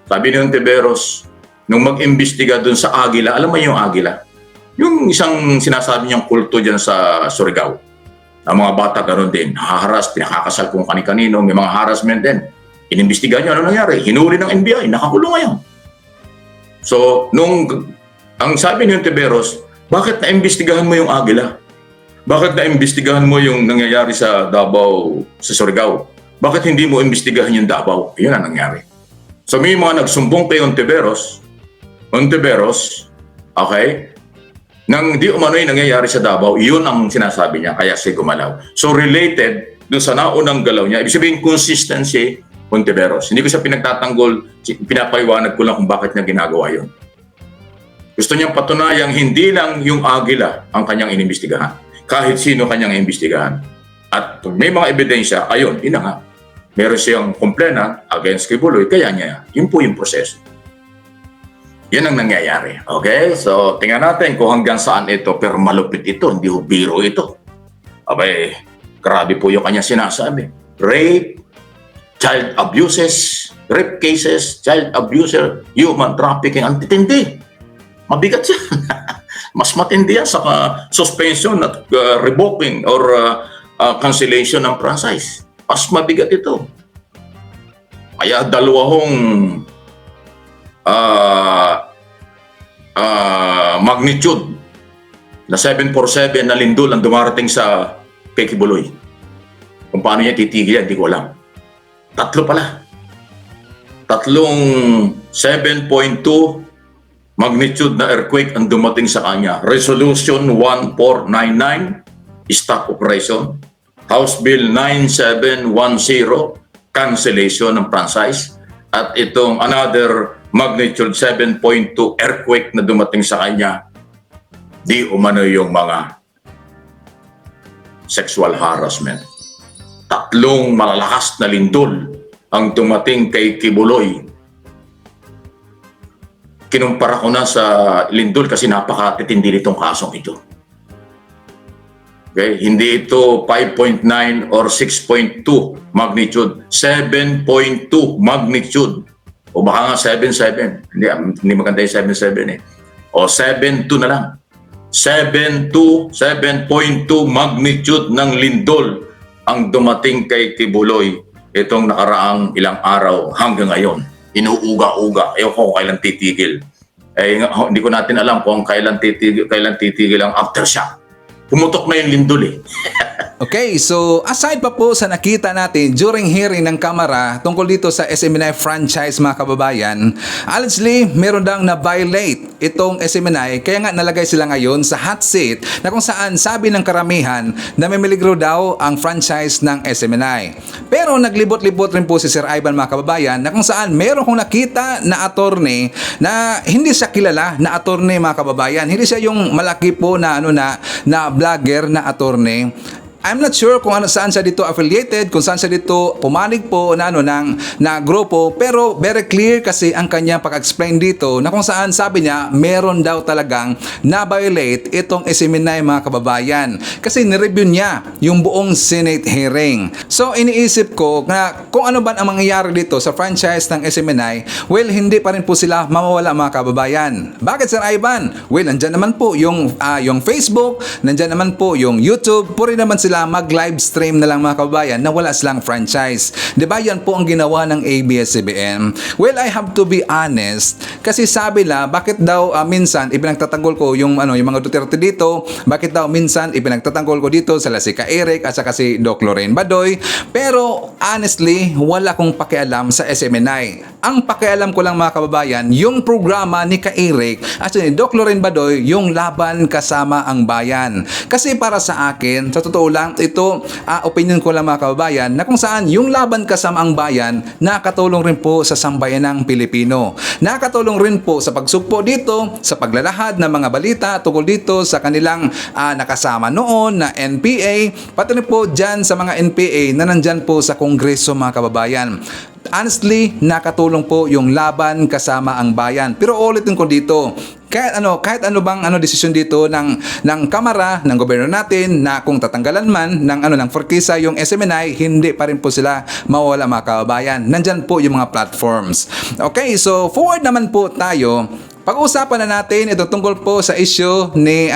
Sabi ni Ontiveros, nung mag-imbestiga dun sa Agila, alam mo yung Agila? Yung isang sinasabi niyang kulto dyan sa Surigao. Ang mga bata ganoon din, haharas, pinakakasal kung kani-kanino, may mga harassment din. Inimbestigahan niyo, ano nangyari? Hinuli ng NBI, nakakulong ngayon. So, ang sabi ni Ontiveros, bakit na-imbestigahan mo yung Agila? Bakit na-imbestigahan mo yung nangyayari sa Davao, sa Surigao? Bakit hindi mo imbestigahan yung Davao? Yun ang nangyari. So, may mga nagsumbong kay Ontiveros, okay, nang di umano'y nangyayari sa Davao, yun ang sinasabi niya, kaya siya gumalaw. So related dun sa naunang galaw niya, ibig sabihin consistency, Ontiveros. Hindi ko siya pinagtatanggol, pinapaliwanag ko lang kung bakit niya ginagawa yun. Gusto niyang patunayang hindi lang yung Agila ang kanyang inimbestigahan, kahit sino kanyang inimbestigahan. At may mga ebidensya, ayun, yun na nga. Meron siyang complainant against Kibuloy, kaya niya, yun po yung proseso. Yan ang nangyayari. Okay? So, tingnan natin kung hanggang saan ito. Pero malupit ito. Hindi ho biro ito. Okay. Grabe po yung kanya sinasabi. Rape, child abuses, rape cases, child abuser, human trafficking, ang titindi. Mabigat yan. Mas matindi yan sa suspension at revoking or cancellation ng franchise. Mas mabigat ito. Kaya dalawang magnitude na 747 na lindol ang dumarating sa kay Kibuloy. Kung paano niya titigil yan, hindi ko alam. Tatlo pala. Tatlong 7.2 magnitude na earthquake ang dumating sa kanya. Resolution 1499, stop operation. House Bill 9710, cancellation ng franchise. At itong another magnitude 7.2 earthquake na dumating sa kanya, di umano yung mga sexual harassment. Tatlong malalakas na lindol ang dumating kay Kibuloy. Kinumpara ko na sa lindol kasi napakatitindi nitong kasong ito. Okay? Hindi ito 5.9 or 6.2 magnitude, 7.2 magnitude. O baka nga 7.7. Hindi maganda yung 7.7 eh. O 7.2 na lang. 7.2 magnitude ng lindol ang dumating kay Kibuloy itong nakaraang ilang araw hanggang ngayon. Inuuga-uga. Ewan ko kung kailan titigil. Hindi ko natin alam kung kailan titigil ang aftershock. Pumutok na yung lindol eh. Okay, so aside pa po sa nakita natin during hearing ng Kamara tungkol dito sa SMNI franchise mga kababayan, allegedly meron daw na-violate itong SMNI kaya nga nalagay sila ngayon sa hot seat na kung saan sabi ng karamihan na may miligro daw ang franchise ng SMNI. Pero naglibot-libot rin po si Sir Ivan mga kababayan na kung saan meron kong nakita na attorney na hindi siya kilala na attorney mga kababayan. Hindi siya yung malaki po na na vlogger na attorney. I'm not sure kung saan siya dito affiliated, kung saan siya dito pumanig po na grupo, pero very clear kasi ang kanyang pag-explain dito na kung saan sabi niya meron daw talagang na-violate itong SMNI mga kababayan kasi nireview niya yung buong Senate hearing. So iniisip ko na kung ano ba ang mangyayari dito sa franchise ng SMNI, well hindi pa rin po sila mawawala mga kababayan. Bakit Sir Ivan? Well nandyan naman po yung Facebook, nandyan naman po yung YouTube, puri naman sila mag-live stream na lang mga kababayan na wala silang franchise. Diba yan po ang ginawa ng ABS-CBN? Well, I have to be honest kasi sabi la, bakit daw minsan ipinagtatanggol ko yung mga Duterte dito, bakit daw minsan ipinagtatanggol ko dito sa si Ka Eric at saka si Doc Lorraine Badoy, pero honestly, wala kong pakialam sa SMNI. Ang pakialam ko lang mga kababayan, yung programa ni Ka Eric at ni Doc Lorraine Badoy, yung laban kasama ang bayan. Kasi para sa akin, sa totoo lang, ito opinion ko lang mga kababayan na kung saan yung laban kasama ang bayan nakatulong rin po sa sambayanang Pilipino. Nakatulong rin po sa pagsugpo dito, sa paglalahad ng mga balita tungkol dito sa kanilang nakasama noon na NPA, pati rin po dyan sa mga NPA na nandyan po sa Kongreso mga kababayan. Honestly, nakatulong po yung laban kasama ang bayan. Pero ulitin ko dito, kahit ano bang desisyon dito ng Kamara, ng gobyerno natin na kung tatanggalan man ng forkisa yung SMNI, hindi pa rin po sila mawawala mga kababayan. Nandyan po yung mga platforms. Okay, so forward naman po tayo. Pag-uusapan na natin ito tungkol po sa issue ni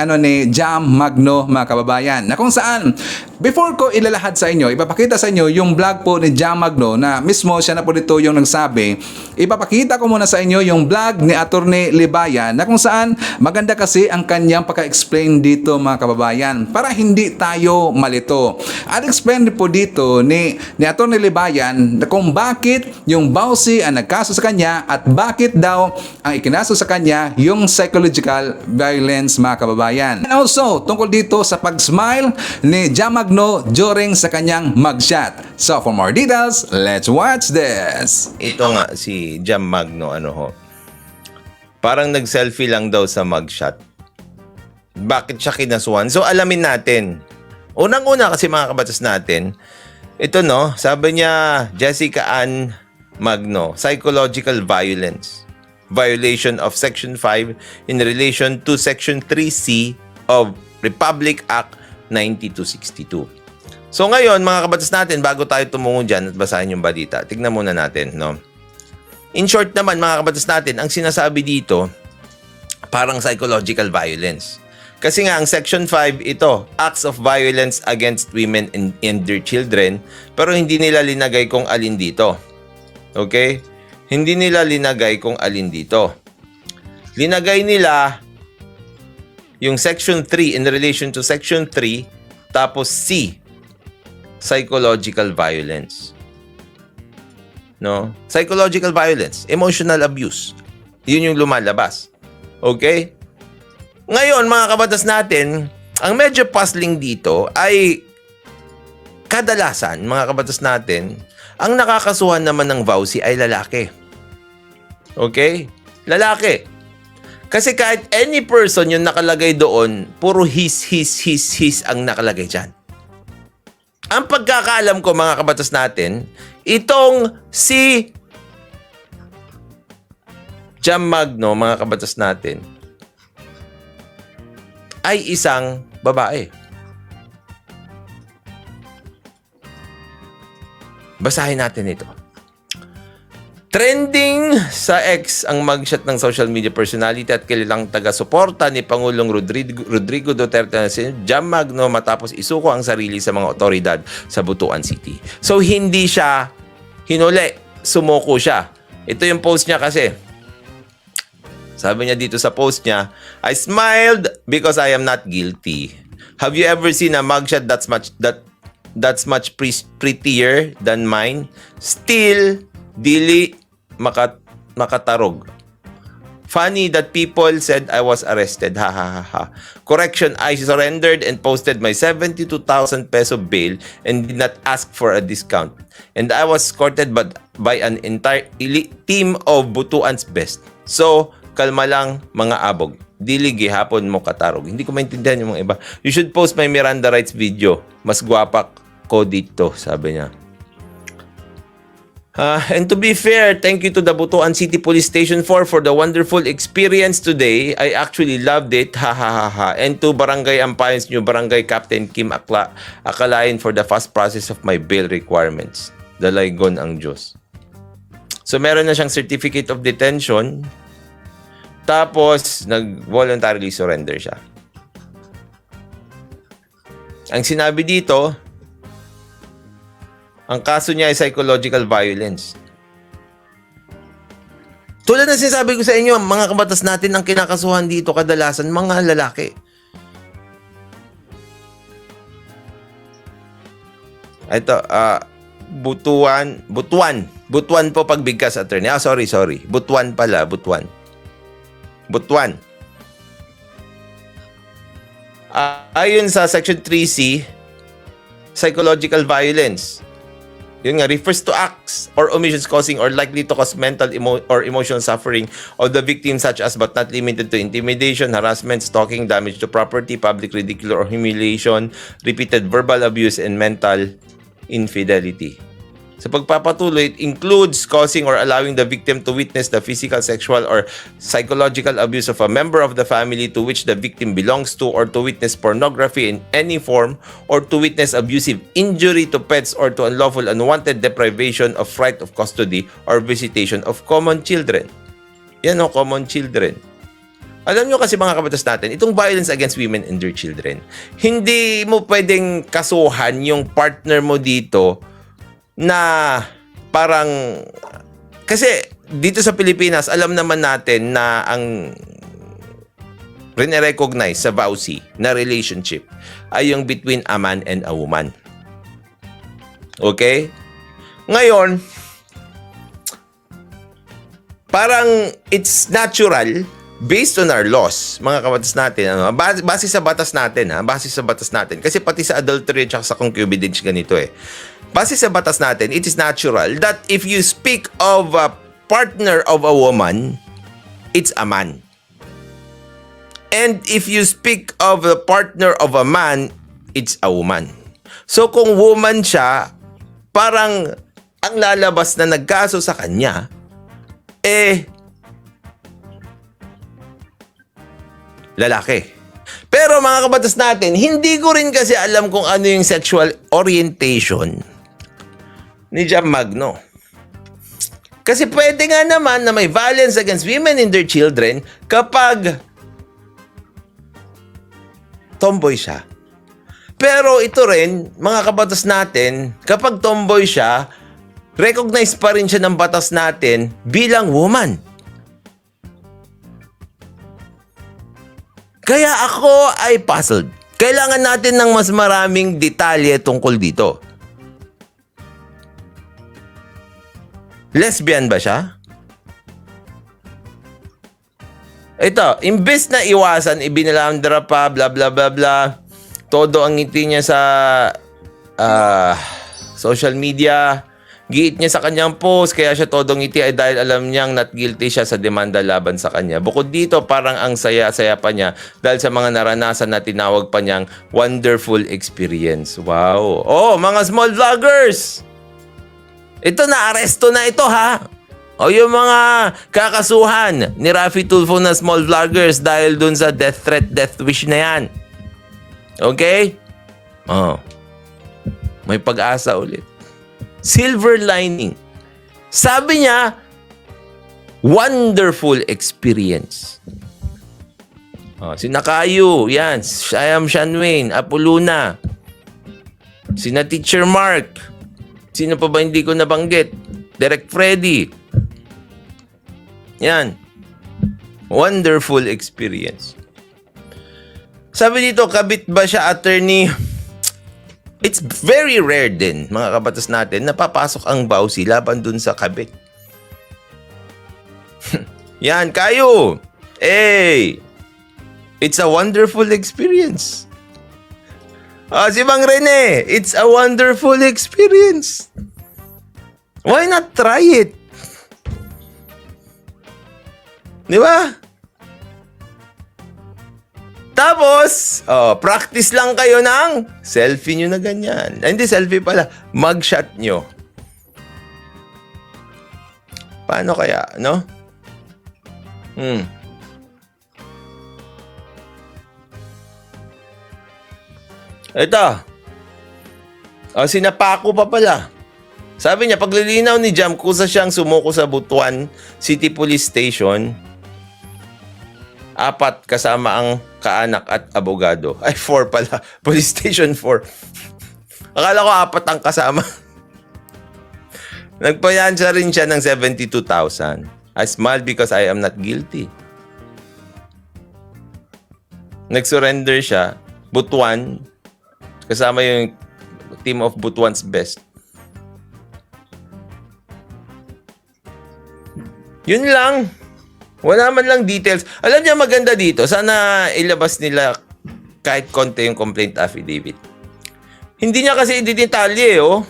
Jam Magno mga kababayan. Na kung saan before ko ilalahad sa inyo, ipapakita sa inyo yung vlog po ni Jam Magno na mismo siya na po dito yung nagsabi. Ipapakita ko muna sa inyo yung vlog ni Attorney Libayan na kung saan maganda kasi ang kanyang paka-explain dito mga kababayan para hindi tayo malito. At explain po dito ni Attorney Libayan na kung bakit yung Bausi ang nagkaso sa kanya at bakit daw ang ikinaso sa kanya yung psychological violence mga kababayan. And also, tungkol dito sa pag-smile ni Jam Magno during sa kanyang mugshot. So, for more details, let's watch this. Ito nga si Jam Magno, parang nag-selfie lang daw sa mugshot. Bakit siya kinasuhan? So, alamin natin. Unang-una kasi mga kabatas natin, ito sabi niya, Jessica Ann Magno, psychological violence. Violation of Section 5 in relation to Section 3C of Republic Act 9262. So ngayon, mga kabatas natin, bago tayo tumungo dyan at basahin yung balita, tignan muna natin, no? In short naman, mga kabatas natin, ang sinasabi dito, parang psychological violence. Kasi nga, ang Section 5, ito, acts of violence against women and their children, pero hindi nila linagay kung alin dito. Okay? Hindi nila linagay kung alin dito. Linagay nila yung Section 3 in relation to Section 3, tapos C, psychological violence. No? Psychological violence, emotional abuse. Yun yung lumalabas. Okay? Ngayon, mga kabatas natin, ang medyo puzzling dito ay kadalasan, mga kabatas natin, ang nakakasuhan naman ng VAUSI ay lalaki. Okay? Lalaki. Kasi kahit any person yung nakalagay doon, puro his ang nakalagay dyan. Ang pagkakaalam ko, mga kabatas natin, itong si Jam Magno, mga kabatas natin, ay isang babae. Basahin natin ito. Trending sa X ang mugshot ng social media personality at kilalang taga-suporta ni Pangulong Rodrigo Duterte na si Jam Magno matapos isuko ang sarili sa mga otoridad sa Butuan City. So hindi siya hinuli, sumuko siya. Ito yung post niya kasi. Sabi niya dito sa post niya, I smiled because I am not guilty. Have you ever seen a mugshot that's much prettier than mine? Still, dili makatarog. Funny that people said I was arrested. Ha ha ha ha. Correction, I surrendered and posted my 72,000 peso bail and did not ask for a discount. And I was escorted by an entire elite team of Butuan's best. So, kalma lang mga abog. Dili gihapon mo katarog. Hindi ko maintindihan yung mga iba. You should post my Miranda Rights video. Mas guwapa ko dito, sabi niya. And to be fair, thank you to the Butuan City Police Station 4 for the wonderful experience today. I actually loved it. Ha ha ha ha. And to Barangay Ampayans New Barangay Captain Kim Akalain for the fast process of my bail requirements. Dalaygon ang Diyos. So meron na siyang certificate of detention. Tapos nag-voluntarily surrender siya. Ang sinabi dito, ang kaso niya ay psychological violence. Tulad ng sinasabi ko sa inyo, mga kabatas natin, ang kinakasuhan dito kadalasan, mga lalaki. Ito, Butuan po pagbigkas, attorney. Sorry. Butuan pala, Butuan. Ayon sa Section 3C, psychological violence. Yun nga, refers to acts or omissions causing or likely to cause mental or emotional suffering of the victim such as but not limited to intimidation, harassment, stalking, damage to property, public ridicule or humiliation, repeated verbal abuse, and mental infidelity. Sa pagpapatuloy, it includes causing or allowing the victim to witness the physical, sexual, or psychological abuse of a member of the family to which the victim belongs to, or to witness pornography in any form, or to witness abusive injury to pets, or to unlawful unwanted deprivation of right of custody or visitation of common children. Yan o, common children. Alam nyo kasi mga kabatas natin, itong violence against women and their children, hindi mo pwedeng kasuhan yung partner mo dito na parang, kasi dito sa Pilipinas, alam naman natin na ang rene-recognize sa VAUSI na relationship ay yung between a man and a woman. Okay? Ngayon, parang it's natural based on our laws, mga kabatas natin, base sa batas natin, kasi pati sa adultery at sa concubinage ganito eh. Base sa batas natin, it is natural that if you speak of a partner of a woman, it's a man. And if you speak of a partner of a man, it's a woman. So kung woman siya, parang ang lalabas na nagkaso sa kanya, lalaki. Pero Pero mga kabatas natin, hindi ko rin kasi alam kung ano yung sexual orientation ni Jam Magno. Kasi pwede nga naman na may violence against women and their children kapag tomboy siya. Pero ito rin, mga kabatas natin, kapag tomboy siya, recognize pa rin siya ng batas natin bilang woman. Kaya ako ay puzzled. Kailangan natin ng mas maraming detalye tungkol dito. Lesbian ba siya? Ito, imbes na iwasan, ibinalandra pa, bla bla bla bla. Todo ang ngiti niya sa social media. Giit niya sa kanyang post, kaya siya todo ngiti ay dahil alam niyang not guilty siya sa demanda laban sa kanya. Bukod dito, parang ang saya-saya pa niya dahil sa mga naranasan na tinawag pa niyang wonderful experience. Wow! Oh, mga small vloggers! Ito na, aresto na ito ha. O yung mga kakasuhan ni Raffy Tulfo na small vloggers dahil dun sa death threat, death wish na yan. Okay? Oh. May pag-asa ulit. Silver lining. Sabi niya, wonderful experience. Oh, si Nakayu, yan. Siam Shanwayne, Apoluna. Sina Teacher Mark. Sino pa ba hindi ko nabanggit? Derek Freddy. Yan. Wonderful experience. Sabi dito, kabit ba siya, attorney? It's very rare din, mga kabatas natin, napapasok ang bawsi laban dun sa kabit. Yan, kayo! Hey! It's a wonderful experience. Si Bang Rene, it's a wonderful experience. Why not try it? Di ba? Tapos, practice lang kayo ng selfie nyo na ganyan. Ay, hindi selfie pala, mugshot nyo. Paano kaya, no? Ito. Sinapako pa pala. Sabi niya, paglilinaw ni Jam, kusa siyang sumuko sa Butuan City Police Station. 4 kasama ang kaanak at abogado. Ay, 4 pala. Police Station 4. Akala ko 4 ang kasama. Nagpayansya rin siya ng 72,000. I smiled because I am not guilty. Nag-surrender siya. Butuan. Kasama yung team of Butuan's best. Yun lang. Wala man lang details. Alam niya maganda dito. Sana ilabas nila kahit konti yung complaint affidavit. Hindi niya kasi ididetalye, oh.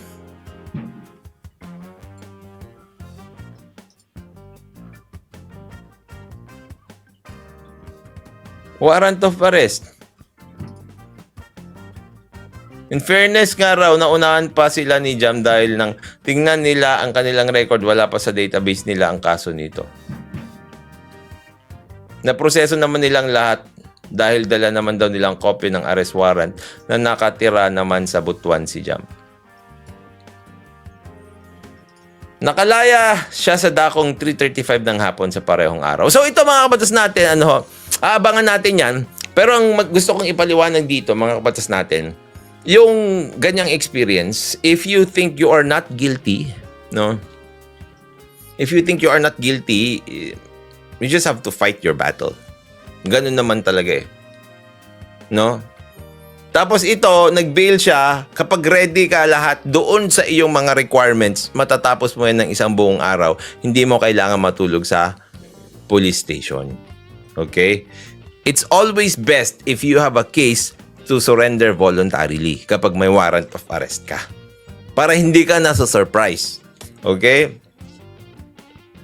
Warrant of arrest. In fairness nga raw, naunahan pa sila ni Jam dahil nang tingnan nila ang kanilang record, wala pa sa database nila ang kaso nito. Naproseso naman nilang lahat dahil dala naman daw nilang copy ng arrest warrant na nakatira naman sa Butuan si Jam. Nakalaya siya sa dakong 3:35 ng hapon sa parehong araw. So ito mga kabatas natin, aabangan natin yan. Pero ang gusto kong ipaliwanag dito mga kabatas natin, yung ganyang experience, if you think you are not guilty, no? If you think you are not guilty, you just have to fight your battle. Ganun naman talaga eh. No? Tapos ito, nag-bail siya, kapag ready ka lahat doon sa iyong mga requirements, matatapos mo yan ng isang buong araw, hindi mo kailangan matulog sa police station. Okay? It's always best if you have a case to surrender voluntarily kapag may warrant of arrest ka. Para hindi ka nasa surprise. Okay?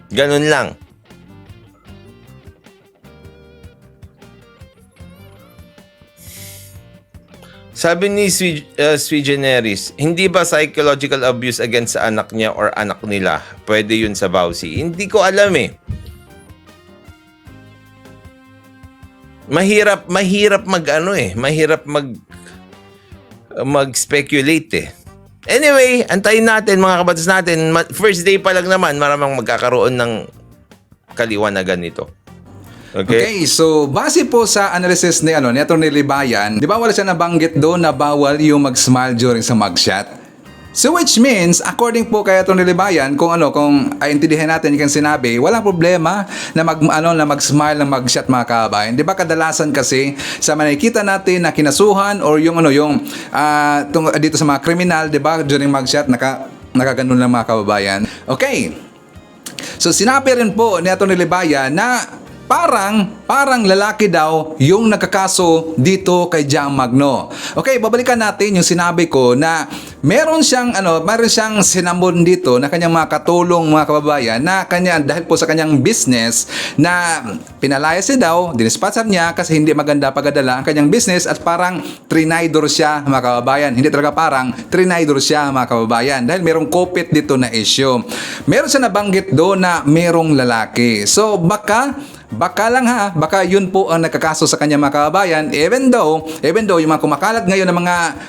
Ganun lang. Sabi ni Sui Generis, hindi ba psychological abuse against sa anak niya or anak nila? Pwede yun sa bawsi. Hindi ko alam eh. mahirap mag-speculate eh. Anyway, antayin natin mga kabatas natin. First day pa lang naman, maramang magkakaroon ng kaliwanagan nito. Okay, so base po sa analysis ni ni Atty. Libayan, di ba wala siya nabanggit doon na bawal yung mag-smile during sa mugshot? So which means, according po kay Atty. Libayan, kung intindihan natin yung sinabi, walang problema na mag-smile ng mugshot mga kabayan. Di ba kadalasan kasi sa nakikita natin na kinasuhan or dito sa mga kriminal, di ba during mugshot nakaganon lang mga kababayan. Okay. So sinabi rin po ni Atty. Libayan na parang lalaki daw yung nagkakaso dito kay Jam Magno. Okay, babalikan natin yung sinabi ko na meron siyang sinamon dito na kanyang mga katulong mga kababayan na dahil po sa kanyang business na pinalayas niya daw, dinispatcher niya kasi hindi maganda pagadala ang kanyang business at parang trinidor siya mga kababayan. Hindi talaga parang trinidor siya mga kababayan dahil merong kopit dito na issue. Meron siya nabanggit doon na merong lalaki. So baka yun po ang nagkakaso sa kanya mga kababayan, even though yung mga kumakalat ngayon ng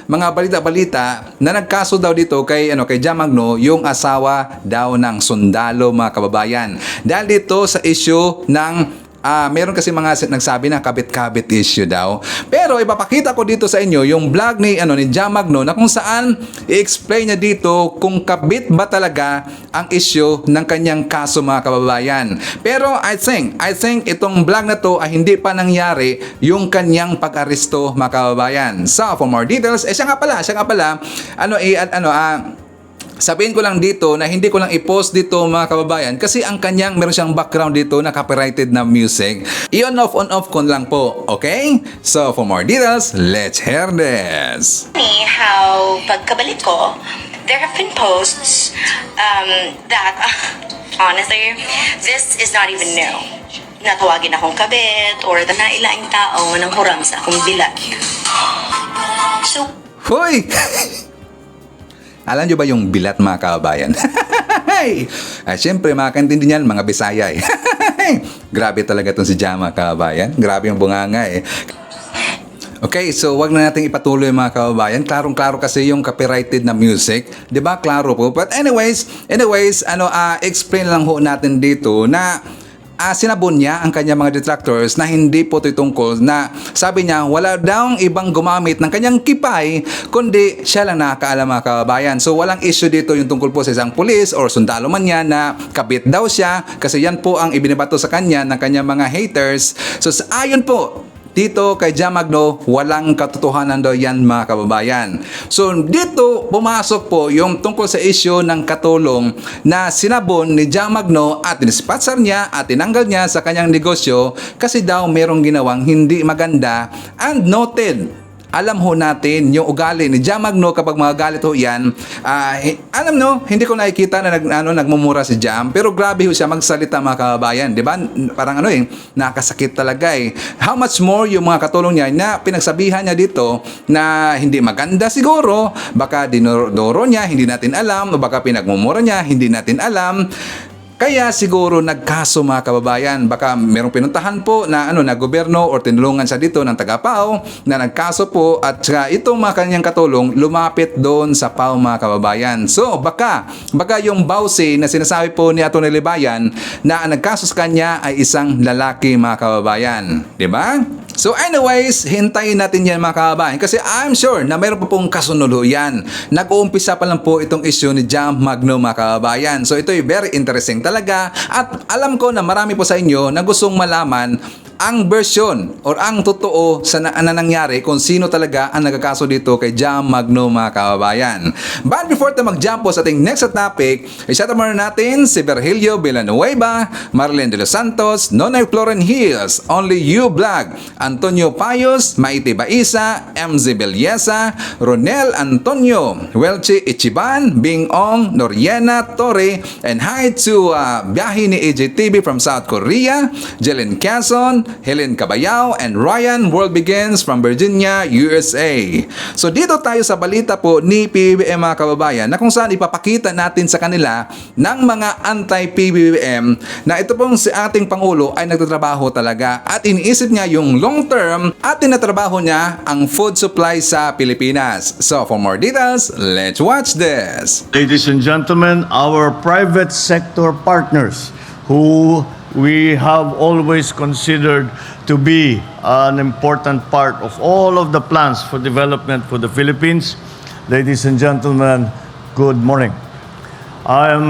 mga balita-balita na nagkaso daw dito kay Jam Magno, yung asawa daw ng sundalo mga kababayan. Dahil dito sa issue ng meron kasi mga nagsabi na kabit-kabit issue daw. Pero ipapakita ko dito sa inyo yung vlog ni Jam Magno na kung saan i-explain niya dito kung kabit ba talaga ang issue ng kanyang kaso mga kababayan. Pero I think itong vlog na to ay hindi pa nangyari yung kanyang pag-aresto mga kababayan. So for more details, siya nga pala sabihin ko lang dito na hindi ko lang i-post dito mga kababayan kasi meron siyang background dito na copyrighted na music. I-on-off ko lang po. Okay? So for more details, let's hear this. How pagkabalik ko, there have been posts that honestly, this is not even new. Natawagin akong kabit or nailaing tao ng hurang sa akong bilat. So, Hoy! Alam nyo ba yung bilat mga kababayan? Siyempre makakaintindi niyan mga Bisaya eh. Grabe talaga itong si Jam mga kababayan. Grabe yung bunganga eh. Okay, so wag na nating ipatuloy mga kababayan. Klarong-klaro kasi yung copyrighted na music. 'Di ba? Klaro po. But anyways, explain lang ho natin dito na sinabon niya ang kanyang mga detractors na hindi po ito tungkol na sabi niya wala daw ibang gumamit ng kanyang kipay kundi siya lang nakakaalam mga kababayan. So walang issue dito yung tungkol po sa isang pulis or sundalo man niya na kabit daw siya kasi yan po ang ibinabato sa kanya ng kanyang mga haters. So ayon po dito kay Jam Magno, walang katotohanan daw yan mga kababayan. So dito pumasok po yung tungkol sa issue ng katulong na sinabon ni Jam Magno at dinispatcher niya at tinanggal niya sa kanyang negosyo kasi daw merong ginawang hindi maganda and noted. Alam ho natin yung ugali ni Jam Magno kapag magalit ho yan. Hindi ko nakikita na nagmumura si Jam. Pero grabe ho siya magsalita mga kababayan. Diba? Parang nakasakit talaga eh. How much more yung mga katulong niya na pinagsabihan niya dito na hindi maganda siguro. Baka dinoro niya, hindi natin alam. O baka pinagmumura niya, hindi natin alam. Kaya siguro nagkaso mga kababayan. Baka merong pinuntahan po na gobyerno o tinulungan siya dito ng taga-PAO na nagkaso po at itong mga kanyang katulong lumapit doon sa PAO mga kababayan. So baka yung bawsi na sinasabi po ni Atty. Libayan na ang nagkaso sa kanya ay isang lalaki mga kababayan. Diba? So anyways, hintayin natin yan mga kababayan kasi I'm sure na meron pa pong kasunod yan. Nag-uumpisa pa lang po itong issue ni Jam Magno mga kababayan. So ito ay very interesting talaga at alam ko na marami po sa inyo na gustong malaman ang version or ang totoo sa nangyari kung sino talaga ang nagkakaso dito kay Jam Magno mga kababayan. But before tayo mag-jump po sa ating next topic, i-shoutout muna natin si Virgilio Villanueva, Marlene de los Santos, Nonoy Floren Hills, Only You Vlog, Antonio Payos, Maite Baisa, MZ Belyesa, Ronel Antonio, Welche Ichiban, Bing Ong, Noriena Torre, and hi to Biyahe ni AJTV from South Korea, Jelen Quezon, Helen Cabayao, and Ryan World Begins from Virginia, USA. So dito tayo sa balita po ni PBBM mga kababayan na kung saan ipapakita natin sa kanila ng mga anti-PBBM na ito pong si ating Pangulo ay nagtatrabaho talaga at iniisip niya yung long term at tinatrabaho niya ang food supply sa Pilipinas. So for more details, let's watch this. Ladies and gentlemen, our private sector partners who we have always considered to be an important part of all of the plans for development for the Philippines. Ladies and gentlemen, good morning. I am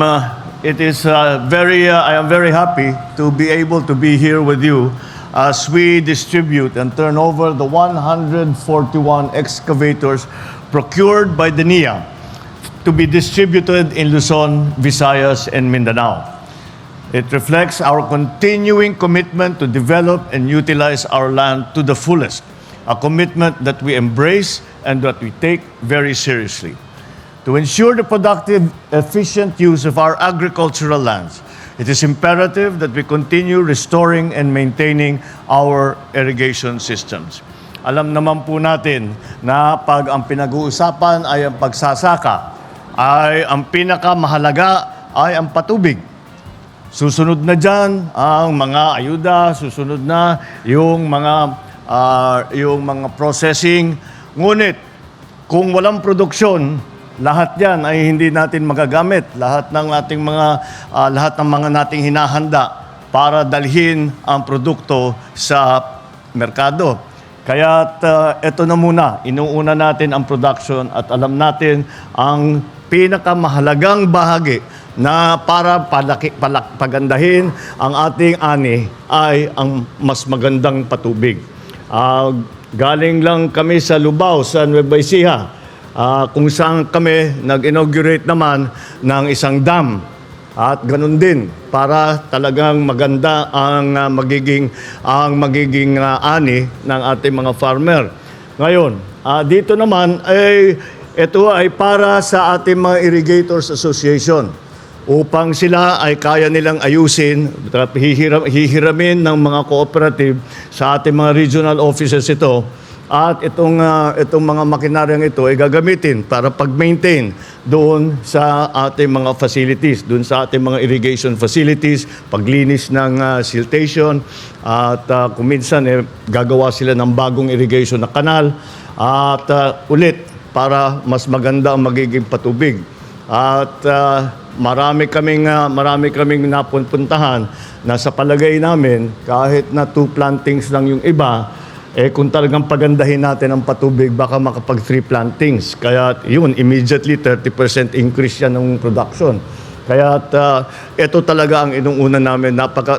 very happy to be able to be here with you as we distribute and turn over the 141 excavators procured by the NIA to be distributed in Luzon, Visayas, and Mindanao. It reflects our continuing commitment to develop and utilize our land to the fullest, a commitment that we embrace and that we take very seriously. To ensure the productive, efficient use of our agricultural lands, it is imperative that we continue restoring and maintaining our irrigation systems. Alam naman po natin na pag ang pinag-uusapan ay ang pagsasaka, ay ang pinakamahalaga ay ang patubig. Susunod na dyan ang mga ayuda, susunod na yung mga processing. Ngunit kung walang produksyon, lahat yan ay hindi natin magagamit. Lahat ng mga nating hinahanda para dalhin ang produkto sa merkado. Kaya ito na muna, inuuna natin ang production at alam natin ang pinakamahalagang bahagi na para pagandahin ang ating ani ay ang mas magandang patubig. Galing lang kami sa Lubao, sa Nueva Ecija, kung saan kami nag-inaugurate naman ng isang dam. At ganun din para talagang maganda ang magiging ani ng ating mga farmer. Ngayon, dito naman ito ay para sa ating mga Irrigators Association upang sila ay kaya nilang ayusin, hihiramin ng mga cooperative sa ating mga regional offices ito. At itong mga makinaryang ito ay gagamitin para pag-maintain doon sa ating mga facilities, doon sa ating mga irrigation facilities, paglinis ng siltation, at kung minsan gagawa sila ng bagong irrigation na kanal, at ulit para mas maganda ang magiging patubig. At marami kaming napuntahan na sa palagay namin, kahit na 2 plantings lang yung iba, kung talagang pagandahin natin ang patubig, baka makapag 3 plantings. Kaya yun, immediately 30% increase yan ng production. Kaya ito talaga ang inuuna namin.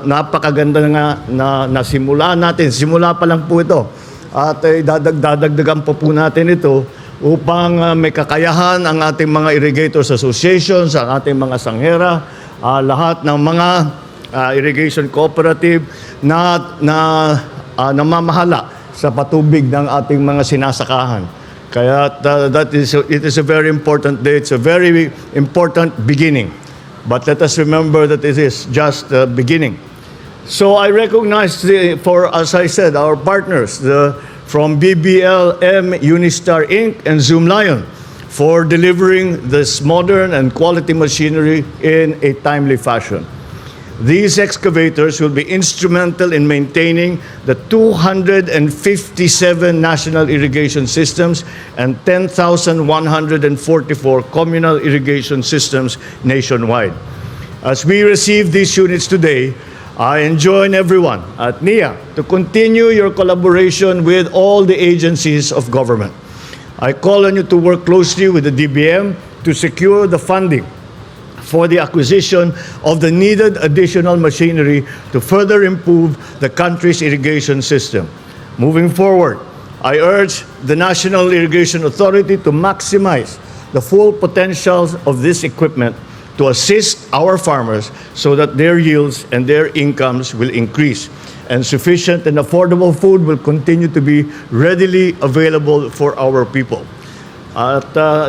Napakaganda nga na simula natin. Simula pa lang po ito. At dadagdagan po natin ito upang may kakayahan ang ating mga Irrigators Associations, ang ating mga sanghera, lahat ng mga irrigation cooperative na namamahala sa patubig ng ating mga sinasakahan. Kaya it is a very important day. It's a very important beginning. But let us remember that it is just the beginning. So I recognize, as I said, our partners from BBLM, Unistar Inc., and Zoomlion for delivering this modern and quality machinery in a timely fashion. These excavators will be instrumental in maintaining the 257 national irrigation systems and 10,144 communal irrigation systems nationwide. As we receive these units today, I enjoin everyone at NIA to continue your collaboration with all the agencies of government. I call on you to work closely with the DBM to secure the funding for the acquisition of the needed additional machinery to further improve the country's irrigation system. Moving forward, I urge the National Irrigation Authority to maximize the full potentials of this equipment to assist our farmers so that their yields and their incomes will increase and sufficient and affordable food will continue to be readily available for our people.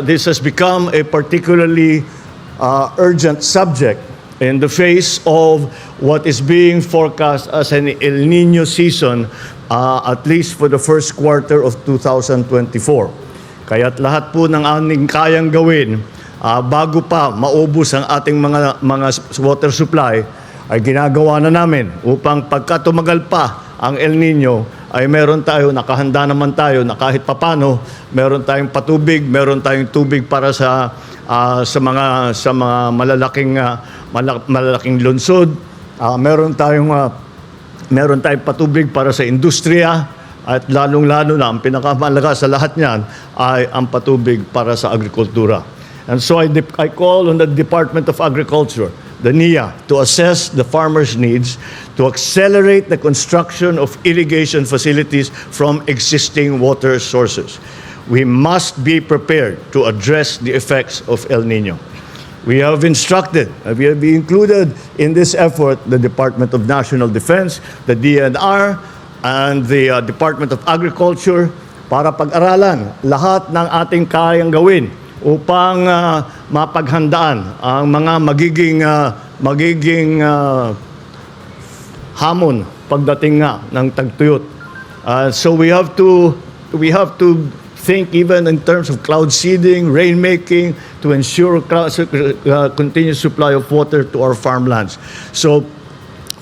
This has become a particularly urgent subject in the face of what is being forecast as an El Nino season, at least for the first quarter of 2024. Kaya't lahat po ng aming kayang gawin bago pa maubos ang ating mga water supply ay ginagawa na namin upang pagka tumagal pa ang El Nino ay meron tayo, nakahanda naman tayo na kahit papano meron tayong patubig, meron tayong tubig para sa mga malalaking lungsod, meron tayong patubig para sa industriya, at lalong-lalo na ang pinakamalaga sa lahat niyan ay ang patubig para sa agrikultura. And so I call on the Department of Agriculture, the NIA, to assess the farmers' needs, to accelerate the construction of irrigation facilities from existing water sources. We must be prepared to address the effects of El Nino. We have included in this effort the Department of National Defense, the DNR, and the Department of Agriculture para pag-aralan lahat ng ating kayang gawin upang mapaghandaan ang mga magiging hamon pagdating nga ng tagtuyot. So we have to think even in terms of cloud seeding, rainmaking, to ensure continuous supply of water to our farmlands. So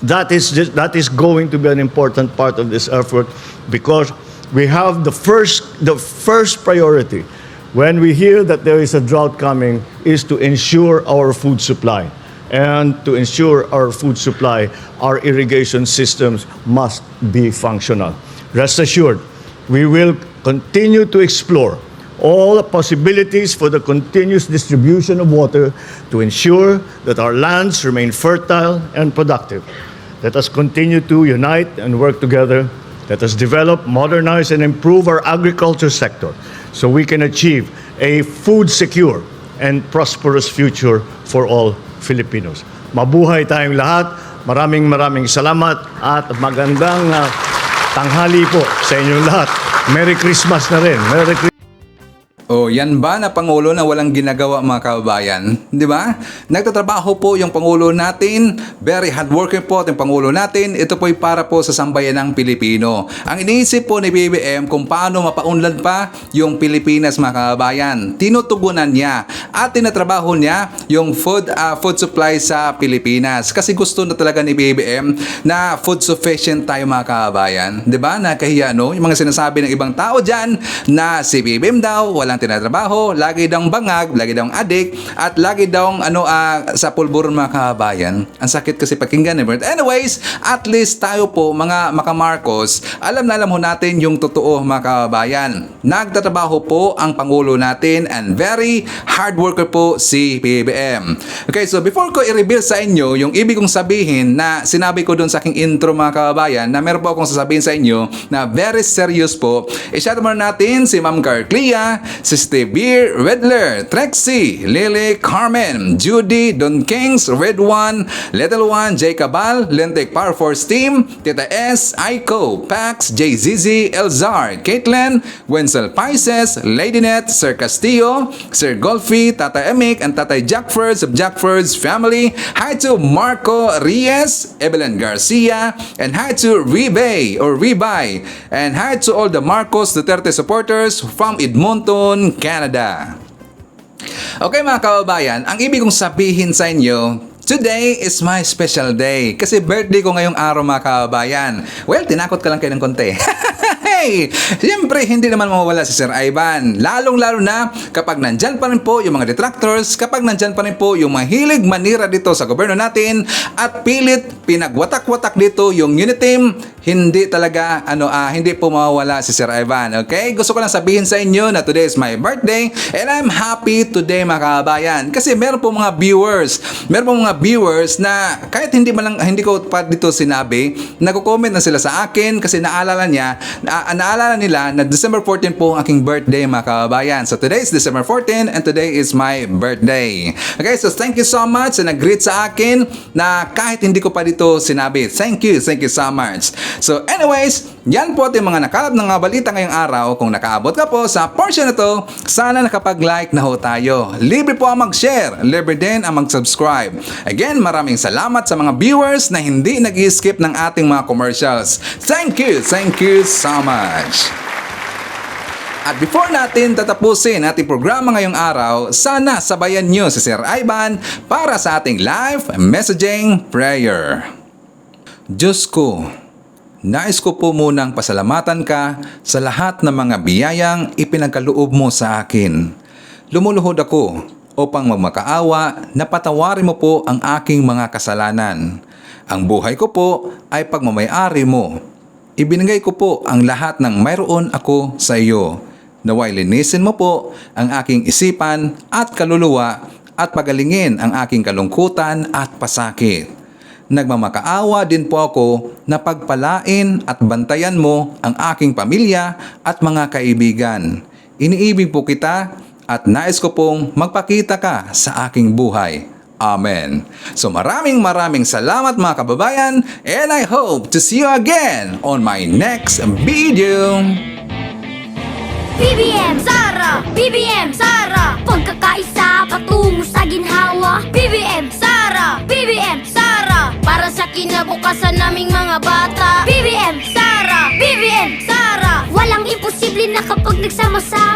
that is going to be an important part of this effort, because we have the first priority when we hear that there is a drought coming is to ensure our food supply. And to ensure our food supply, our irrigation systems must be functional. Rest assured, we will continue to explore all the possibilities for the continuous distribution of water to ensure that our lands remain fertile and productive. Let us continue to unite and work together. Let us develop, modernize, and improve our agriculture sector so we can achieve a food secure and prosperous future for all Filipinos. Mabuhay tayong lahat. Maraming salamat at magandang tanghali po sa inyong lahat. Merry Christmas na rin. Merry Christmas. O yan ba na Pangulo na walang ginagawa mga kababayan? Di ba? Nagtatrabaho po yung Pangulo natin. Very hard worker po yung Pangulo natin. Ito po'y para po sa sambayan ng Pilipino. Ang iniisip po ni BBM kung paano mapaunlad pa yung Pilipinas mga kababayan. Tinutugunan niya at tinatrabaho niya yung food supply sa Pilipinas. Kasi gusto na talaga ni BBM na food sufficient tayo mga kababayan. Di ba? Nakahiya no? Yung mga sinasabi ng ibang tao dyan na si BBM daw walang tinatrabaho, lagi daw bangag, lagi daw adik, at lagi daw sa pulburon mga kababayan. Ang sakit kasi pakinggan eh. But anyways, at least tayo po mga Marcos, alam ho natin yung totoo mga kababayan. Nagtatrabaho po ang Pangulo natin and very hard worker po si BBM. Okay, so before ko i-reveal sa inyo yung ibig kong sabihin na sinabi ko doon sa aking intro mga kababayan na meron po akong sasabihin sa inyo na very serious po, i-shout muna natin si Ma'am Carclia, si Steve Beer, Redler, Trexie, Lily, Carmen, Judy, Don Kings, Red One, Little One, Jay Cabal, Lentek Power Force Team, Tita S, Aiko, Pax, JZZ, Elzar, Caitlin, Wenzel Paises, Lady Net, Sir Castillo, Sir Golfy, Tata Emik, and Tatay Jackfords of Jackfords family. Hi to Marco Reyes, Evelyn Garcia, and hi to Rebay, and hi to all the Marcos Duterte supporters from Edmonton, Canada. Okay mga kababayan, ang ibig kong sabihin sa inyo, today is my special day. Kasi birthday ko ngayong araw mga kababayan. Well, tinakot ka lang kayo ng konti. Hey! Siyempre, hindi naman mawawala si Sir Ivan. Lalong-lalo na kapag nandyan pa rin po yung mga detractors, kapag nandyan pa rin po yung mahilig manira dito sa gobyerno natin, at pilit pinagwatak-watak dito yung unit team, hindi talaga, hindi po mawawala si Sir Ivan. Okay? Gusto ko lang sabihin sa inyo na today is my birthday and I'm happy today mga kababayan. Kasi meron po mga viewers na kahit hindi ko pa dito sinabi, nagko-comment na sila sa akin kasi naalala niya na naalala nila na December 14 po ang aking birthday mga kababayan. So today is December 14 and today is my birthday. Okay, so thank you so much sa nag-greet sa akin na kahit hindi ko pa dito sinabi. Thank you so much. So anyways, yan po ating mga nakalap ng mga balita ngayong araw. Kung nakaabot ka po sa portion na to, sana nakapag-like na ho tayo. Libre po ang mag-share, libre din ang mag-subscribe. Again, maraming salamat sa mga viewers na hindi nag-skip ng ating mga commercials. Thank you so much. At before natin tatapusin ating programa ngayong araw, sana sabayan nyo si Sir Ivan para sa ating live messaging prayer. Diyos ko, nais ko po munang pasalamatan ka sa lahat ng mga biyayang ipinagkaloob mo sa akin. Lumuluhod ako upang magmakaawa na patawarin mo po ang aking mga kasalanan. Ang buhay ko po ay pagmamayari mo. Ibinigay ko po ang lahat ng mayroon ako sa iyo. Naway linisin mo po ang aking isipan at kaluluwa at pagalingin ang aking kalungkutan at pasakit. Nagmamakaawa din po ako na pagpalain at bantayan mo ang aking pamilya at mga kaibigan. Iniibig po kita at nais ko pong magpakita ka sa aking buhay. Amen. So maraming salamat mga kababayan and I hope to see you again on my next video. BBM Sara! BBM Sara! Pagkakaisa patungo sa ginhawa. BBM Sara! BBM Sara! Para sa kinabukasan naming mga bata. BBM Sara! BBM Sara! Walang imposible na kapag nagsama-sama.